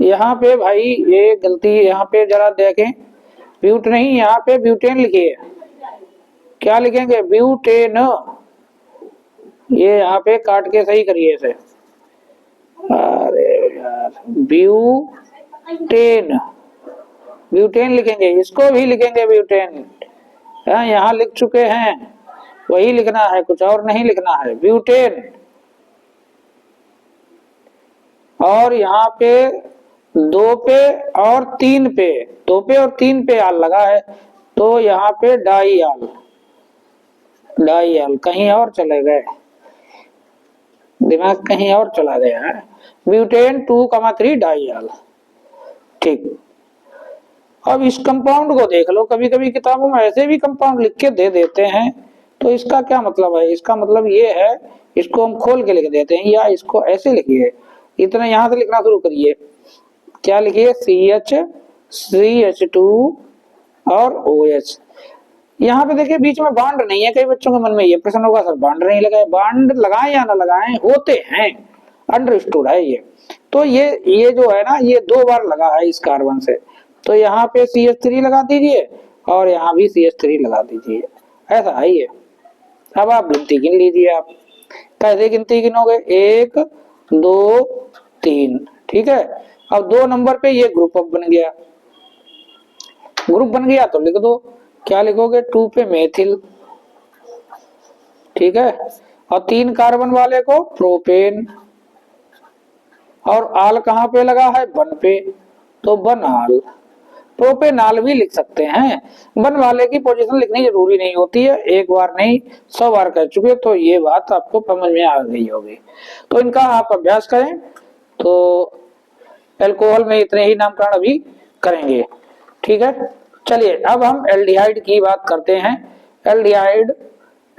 यहाँ पे भाई, ये गलती यहाँ पे जरा देखें, ब्यूट नहीं यहाँ पे ब्यूटेन लिखिए, क्या लिखेंगे, ब्यूटेन। ये यहाँ पे काट के सही करिए इसे, अरे यार ब्यूटेन, ब्यूटेन लिखेंगे, इसको भी लिखेंगे ब्यूटेन। यहाँ लिख चुके हैं वही लिखना है, कुछ और नहीं लिखना है, ब्यूटेन। और यहाँ पे 2 पे और 3 पे, 2 पे और 3 पे आल लगा है तो यहाँ पे डाई आल, डाई आल, कहीं और चले गए, दिमाग कहीं और चला गया है, ब्यूटेन 2,3 डाई आल, ठीक। अब इस कंपाउंड को देख लो, कभी कभी किताबों में ऐसे भी कंपाउंड लिख के दे देते हैं, तो इसका क्या मतलब है, इसका मतलब ये है, इसको हम खोल के लिख देते हैं, या इसको ऐसे लिखिए, इतना यहां से लिखना शुरू करिए, क्या लिखिए, CH CH2 और OH। यहाँ पे देखिए बीच में बॉन्ड नहीं है, कई बच्चों के मन में ये प्रश्न होगा सर बॉन्ड नहीं लगाए, बॉन्ड लगाएं या ना लगाएं होते हैं, अंडरस्टूड है ये। तो ये जो है ना, ये 2 बार लगा है इस कार्बन से, तो यहाँ पे CH3 लगा दीजिए और यहाँ भी CH3 लगा दीजिए, ऐसा है ये। अब आप गिनती गिन लीजिए, आप कैसे गिनती गिनोगे, 1 2 3, ठीक है। अब 2 नंबर पे ये ग्रुप अप बन गया, ग्रुप बन गया तो लिख दो, क्या लिखोगे, 2 पे मेथिल, ठीक है। और 3 कार्बन वाले को प्रोपेन, और आल कहाँ पे लगा है, बन पे, तो बनाल, प्रोपेनाल भी लिख सकते हैं। बन वाले की पोजीशन लिखनी जरूरी नहीं होती है, एक बार नहीं 100 बार कर चुके, तो ये बात आपको समझ में आ गई होगी। तो इनका आप अभ्यास करें। तो अल्कोहल में इतने ही नामकरण अभी करेंगे, ठीक है। चलिए अब हम एल्डिहाइड की बात करते हैं। एल्डिहाइड,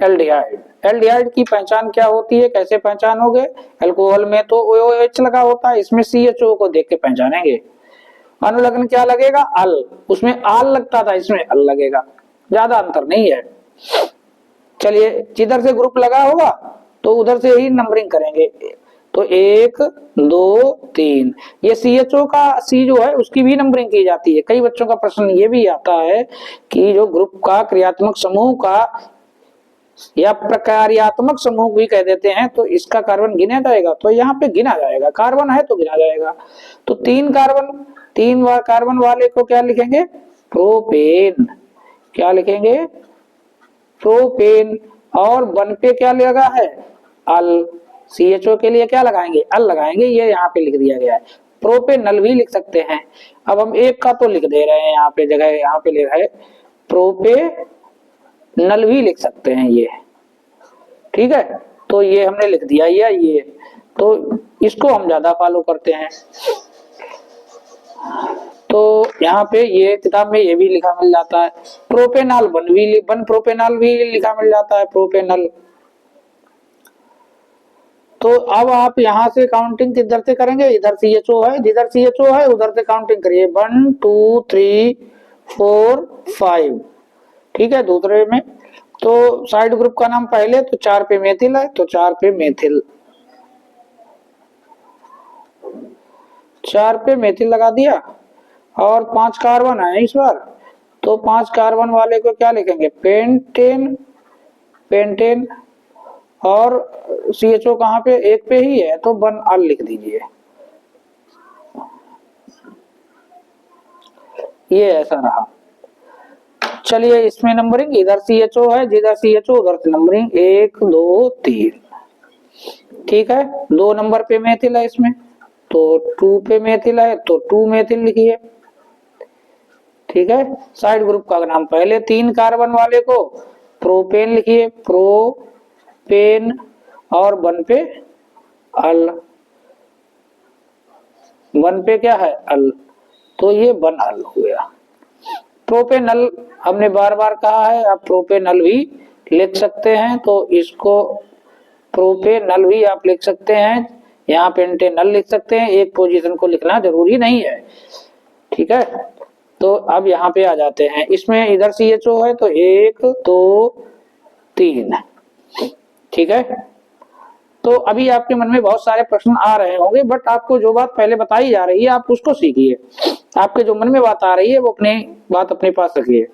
एल्डिहाइड, एल्डिहाइड की पहचान क्या होती है, कैसे पहचानोगे, अल्कोहल में तो OH लगा होता है, इसमें CHO को देख के पहचानेंगे। अनुलग्न क्या लगेगा, अल, उसमें आल लगता था, इसमें अल लगेगा, ज्यादा अंतर नहीं है। चलिए जिधर से ग्रुप लगा होगा तो उधर से ही नंबरिंग करेंगे, तो 1 2 3, ये CHO का C जो है उसकी भी नंबरिंग की जाती है। कई बच्चों का प्रश्न ये भी आता है कि जो ग्रुप का क्रियात्मक समूह का या प्रकार्यात्मक समूह भी कह देते हैं, तो इसका कार्बन गिना जाएगा, तो यहाँ पे गिना जाएगा, कार्बन है तो गिना जाएगा। तो 3 कार्बन 3 बार कार्बन वाले को क्या लिखेंगे? प्रोपेन। क्या लिखेंगे? प्रोपेन। और 1 पे क्या लगा है? अल। CHO के लिए क्या लगाएंगे? अल लगाएंगे, ये यहाँ पे लिख दिया गया है। प्रोपेनल भी लिख सकते हैं। अब हम एक का तो लिख दे रहे हैं, यहाँ पे जगह यहाँ पे ले रहे हैं, प्रोपेनल भी लिख सकते हैं ये, ठीक है। तो ये हमने लिख दिया ये तो इसको हम ज्यादा फॉलो करते हैं। तो यहाँ पे ये किताब में ये भी लिखा मिल जाता है। प्रोपेनॉल 1 प्रोपेनॉल भी लिखा मिल जाता है, प्रोपेनल। तो अब आप यहाँ से काउंटिंग किधर से करेंगे? इधर CHO है, जिधर CHO है उधर से काउंटिंग करिए। 1 2 3 4 5, ठीक है। दूसरे में तो साइड ग्रुप का नाम पहले, तो 4 पे मेथिल है, तो 4 पे मेथिल, 4 पे मेथिल लगा दिया। और 5 कार्बन है इस बार, तो 5 कार्बन वाले को क्या लिखेंगे? पेंटेन। पेंटेन। और CHO कहाँ पे? एक पे ही है, तो 1 अल लिख दीजिए। ये ऐसा रहा। चलिए इसमें नंबरिंग, इधर CHO है, जिधर CHO उधर से नंबरिंग 1 2 3, ठीक है। 2 नंबर पे मेथिल है इसमें, तो 2 पे मेथिल है, तो 2 मेथिल लिखिए, ठीक है। साइड ग्रुप का नाम पहले, 3 कार्बन वाले को प्रोपेन लिखिए, प्रोपेन। और 1 पे अल, 1 पे क्या है? अल, तो ये 1 अल हो गया। प्रोपेनल हमने बार बार कहा है, आप प्रोपेनल भी लिख सकते हैं, तो इसको प्रोपेनल भी आप लिख सकते हैं, यहाँ पेंटेनल लिख सकते हैं। एक पोजीशन को लिखना जरूरी नहीं है, ठीक है। तो अब यहाँ पे आ जाते हैं, इसमें इधर CHO है, तो 1 2 3, ठीक है। तो अभी आपके मन में बहुत सारे प्रश्न आ रहे होंगे, बट आपको जो बात पहले बताई जा रही है आप उसको सीखिए। आपके जो मन में बात आ रही है वो बात अपने पास रखिए,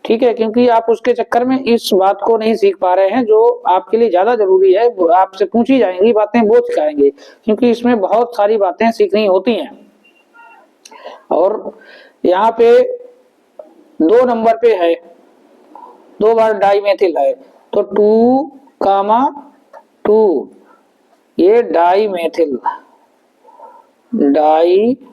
ठीक है। क्योंकि आप उसके चक्कर में इस बात को नहीं सीख पा रहे हैं जो आपके लिए ज्यादा जरूरी है। आपसे पूछी जाएंगी बातें, वो सिखाएंगे, क्योंकि इसमें बहुत सारी बातें सीखनी होती हैं। और यहाँ पे 2 नंबर पे है, 2 बार डाईमेथिल है, तो 2, ये डाईमेथिल, डाईमेथिल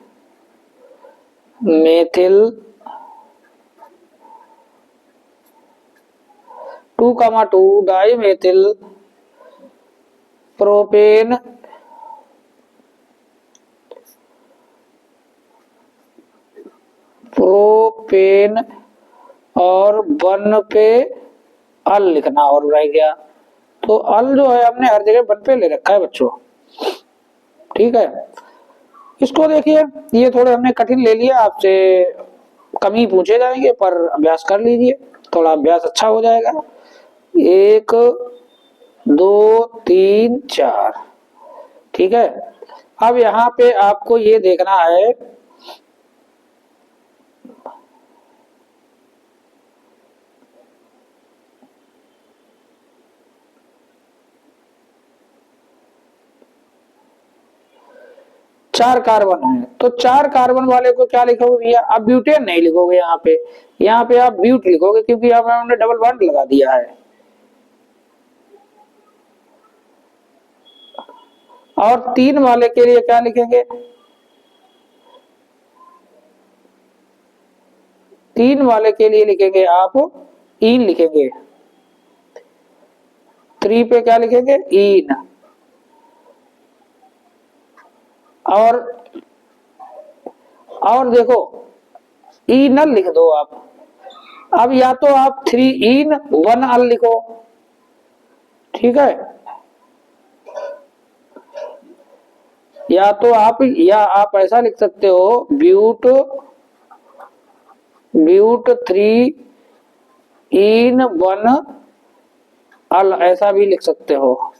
2, डाईमेथिल प्रोपेन और 1 पे अल लिखना और रह गया। तो अल जो है हमने हर जगह 1 पे ले रखा है बच्चों, ठीक है। इसको देखिए, ये थोड़े हमने कठिन ले लिया, आपसे कम ही पूछे जाएंगे, पर अभ्यास कर लीजिए, थोड़ा अभ्यास अच्छा हो जाएगा। 1 2 3 4, ठीक है। अब यहाँ पे आपको ये देखना है, चार कार्बन है, तो 4 कार्बन वाले को क्या लिखोगे भैया? आप ब्यूटेन नहीं लिखोगे यहाँ पे आप ब्यूट लिखोगे, क्योंकि यहाँ पे हमने डबल बॉन्ड लगा दिया है। और 3 वाले के लिए क्या लिखेंगे? 3 वाले के लिए लिखेंगे आप ईन लिखेंगे। 3 पे क्या लिखेंगे? ईन। और देखो, ईनल लिख दो आप। अब या तो आप 3 इन 1 अल लिखो, ठीक है। या आप ऐसा लिख सकते हो, ब्यूट 3 इन 1 अल, ऐसा भी लिख सकते हो,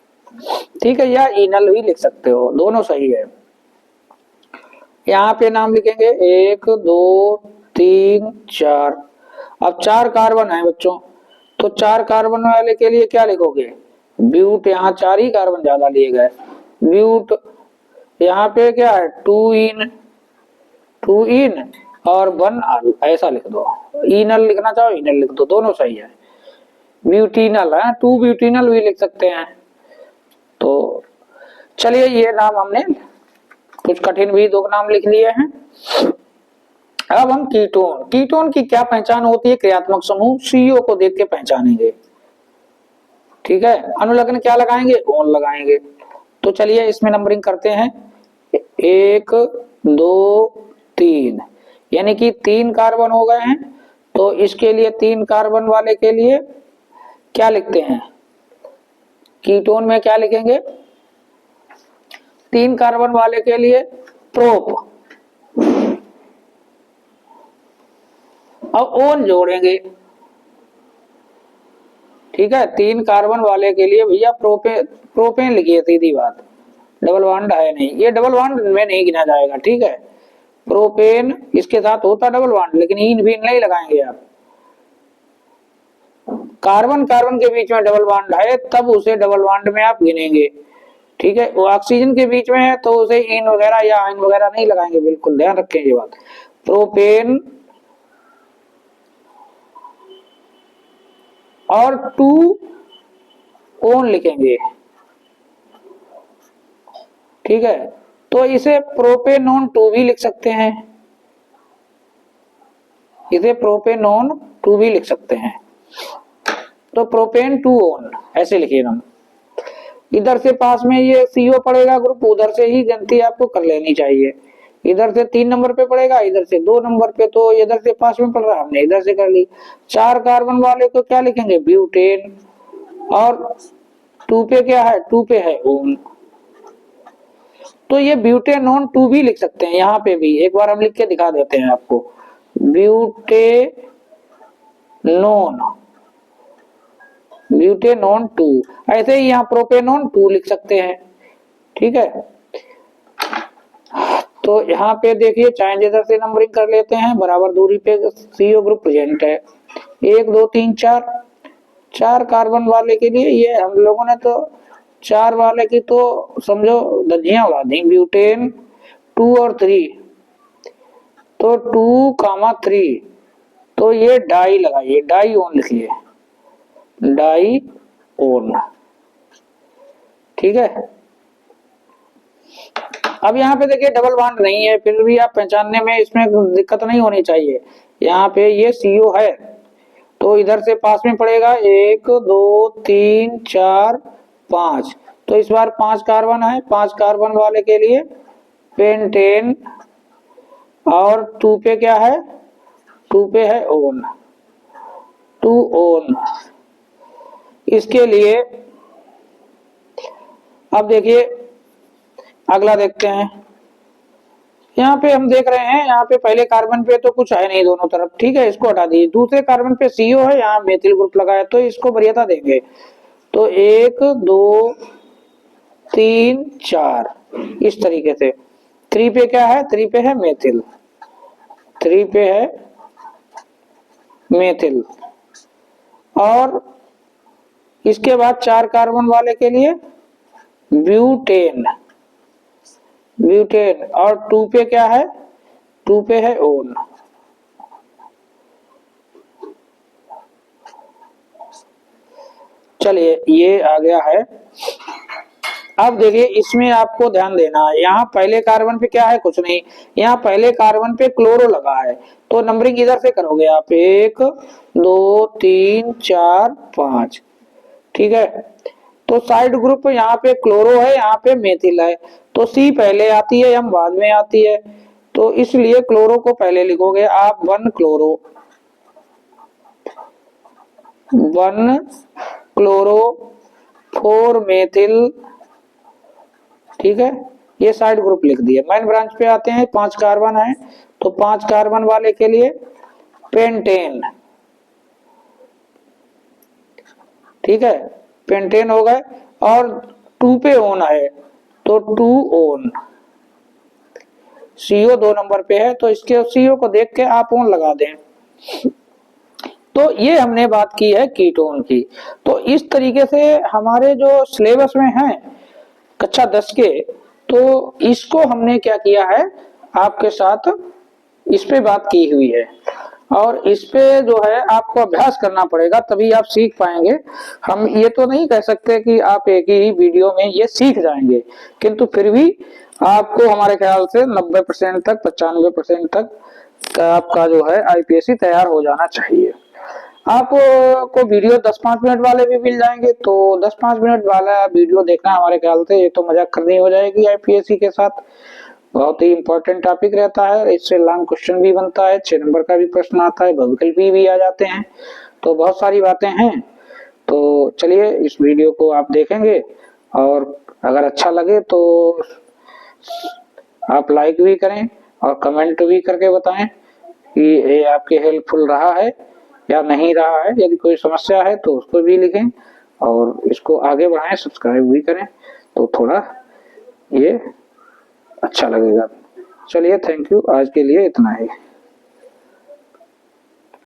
ठीक है। या इनल भी लिख सकते हो, दोनों सही है। यहाँ पे नाम लिखेंगे 1 2 3 4। अब 4 कार्बन है बच्चों, तो 4 कार्बन वाले के लिए क्या लिखोगे? ब्यूट। यहाँ 4 ही कार्बन ज्यादा लिए गए, ब्यूट। यहाँ पे क्या है? 2 2 इन और 1 अल, ऐसा लिख दो। इनल लिखना चाहो इनल लिख दो, दोनों सही है। ब्यूटिनल है, 2 ब्यूटिनल भी लिख सकते हैं। तो चलिए ये नाम हमने कुछ कठिन भी 2 नाम लिख लिए हैं। अब हम कीटोन, कीटोन की क्या पहचान होती है? क्रियात्मक समूह CO को देख के पहचानेंगे। ठीक है, अनुलग्न क्या लगाएंगे? ओन लगाएंगे। तो चलिए इसमें नंबरिंग करते हैं, 1 2 3, यानी कि 3 कार्बन हो गए हैं। तो इसके लिए 3 कार्बन वाले के लिए क्या लिखते हैं? कीटोन में क्या लिखेंगे? 3 कार्बन वाले के लिए प्रोप और ओन जोड़ेंगे। ठीक है, 3 कार्बन वाले के लिए भैया प्रोपेन लिखिए, सीधी बात, डबल बॉन्ड है नहीं, ये डबल बॉन्ड में नहीं गिना जाएगा। ठीक है, प्रोपेन इसके साथ होता डबल बॉन्ड, लेकिन इन भी नहीं लगाएंगे आप। कार्बन कार्बन के बीच में डबल बॉन्ड है तब उसे डबल बॉन्ड में आप गिनेंगे। ठीक है, वो ऑक्सीजन के बीच में है तो उसे इन वगैरह या आयन वगैरह नहीं लगाएंगे, बिल्कुल ध्यान रखें ये बात। प्रोपेन और 2 ओन लिखेंगे। ठीक है, तो इसे प्रोपेनोन 2 भी लिख सकते हैं, इसे प्रोपेनोन 2 भी लिख सकते हैं। तो प्रोपेन 2 ओन ऐसे लिखिए हम। इधर से पास में ये CO पड़ेगा ग्रुप, उधर से ही गिनती आपको कर लेनी चाहिए। इधर से 3 नंबर पे पड़ेगा, इधर से 2 नंबर पे, तो इधर से पास में पड़ रहा, हमने इधर से कर ली। 4 कार्बन वाले को क्या लिखेंगे? ब्यूटेन, और 2 पे क्या है? 2 पे है ओन, तो ये ब्यूटेनोन 2 भी लिख सकते हैं। यहाँ पे भी एक बार हम लिख के दिखा देते हैं आपको, ब्यूटेनोन 2, ऐसे ही यहाँ प्रोपेनोन 2 लिख सकते हैं। ठीक है, तो यहाँ पे देखिए चाहे इधर से नंबरिंग कर लेते हैं, बराबर दूरी पे CO ग्रुप प्रेजेंट है। 1 2 3 4, 4 कार्बन वाले के लिए ये हम लोगों ने तो 4 वाले की तो समझो धज्जियां उड़ा दी। ब्यूटेन 2 और 3, तो 2,3, तो ये डाई लगाइए, डाई ओन लिखिए, डाई ओन। ठीक है, अब यहाँ पे देखिए डबल बॉन्ड नहीं है, फिर भी आप पहचानने में इसमें दिक्कत नहीं होनी चाहिए। यहाँ पे ये CO है, तो इधर से पास में पड़ेगा 1 2 3 4 5, तो इस बार 5 कार्बन है। 5 कार्बन वाले के लिए पेंटेन, और 2 पे क्या है? 2 पे है ओन, 2 ओन। इसके लिए अब देखिए अगला देखते हैं। यहाँ पे हम देख रहे हैं, यहाँ पे पहले कार्बन पे तो कुछ है नहीं दोनों तरफ। ठीक है, इसको हटा दीजिए। दूसरे कार्बन पे CO है, यहाँ मेथिल ग्रुप लगाया, तो इसको वरीयता देंगे। तो 1 2 3 4 इस तरीके से। 3 पे क्या है? 3 पे है मेथिल, 3 पे है मेथिल, और इसके बाद 4 कार्बन वाले के लिए ब्यूटेन, ब्यूटेन, और 2 पे क्या है? 2 पे है ओन। चलिए ये आ गया है। अब देखिए इसमें आपको ध्यान देना है, यहाँ पहले कार्बन पे क्या है? कुछ नहीं, यहाँ पहले कार्बन पे क्लोरो लगा है, तो नंबरिंग इधर से करोगे आप, 1 2 3 4 5। ठीक है, तो साइड ग्रुप यहाँ पे क्लोरो है, यहाँ पे मेथिल है, तो C पहले आती है, M बाद में आती है, तो इसलिए क्लोरो को पहले लिखोगे आप। 1 क्लोरो, 1 क्लोरो, 4 मेथिल। ठीक है, ये साइड ग्रुप लिख दिए। मेन ब्रांच पे आते हैं, 5 कार्बन है, तो 5 कार्बन वाले के लिए पेंटेन। ठीक है, पेंटेन हो गए, और 2 पे ओन है, तो 2 ओन। CO 2 नंबर पे है, तो इसके CO को देख के आप ओन लगा दें। तो ये हमने बात की है कीटोन की। तो इस तरीके से हमारे जो सिलेबस में है कक्षा 10 के, तो इसको हमने क्या किया है आपके साथ इस पे बात की हुई है और इस पे जो है आपको अभ्यास करना पड़ेगा, तभी आप सीख पाएंगे। हम ये तो नहीं कह सकते कि आप एक ही वीडियो में ये सीख जाएंगे, किंतु फिर भी आपको हमारे ख्याल से 90% तक 95% तक आपका जो है आईपीएससी तैयार हो जाना चाहिए। आपको वीडियो 10-5 मिनट वाले भी मिल जाएंगे, तो 10-5 मिनट वाला वीडियो देखना हमारे ख्याल से ये तो मजाक करनी हो जाएगी आईपीएससी के साथ। बहुत ही इंपॉर्टेंट टॉपिक रहता है, इससे लॉन्ग क्वेश्चन भी बनता है, 6 नंबर का भी प्रश्न आता है, बहुविकल्पी भी आ जाते हैं, तो बहुत सारी बातें हैं। तो चलिए इस वीडियो को आप देखेंगे और अगर अच्छा लगे तो आप लाइक भी करें और कमेंट भी करके बताएं कि ये आपके हेल्पफुल रहा है या नहीं रहा है। यदि कोई समस्या है तो उसको भी लिखें और इसको आगे बढ़ाएं, सब्सक्राइब भी करें, तो थोड़ा ये अच्छा लगेगा। चलिए थैंक यू, आज के लिए इतना ही।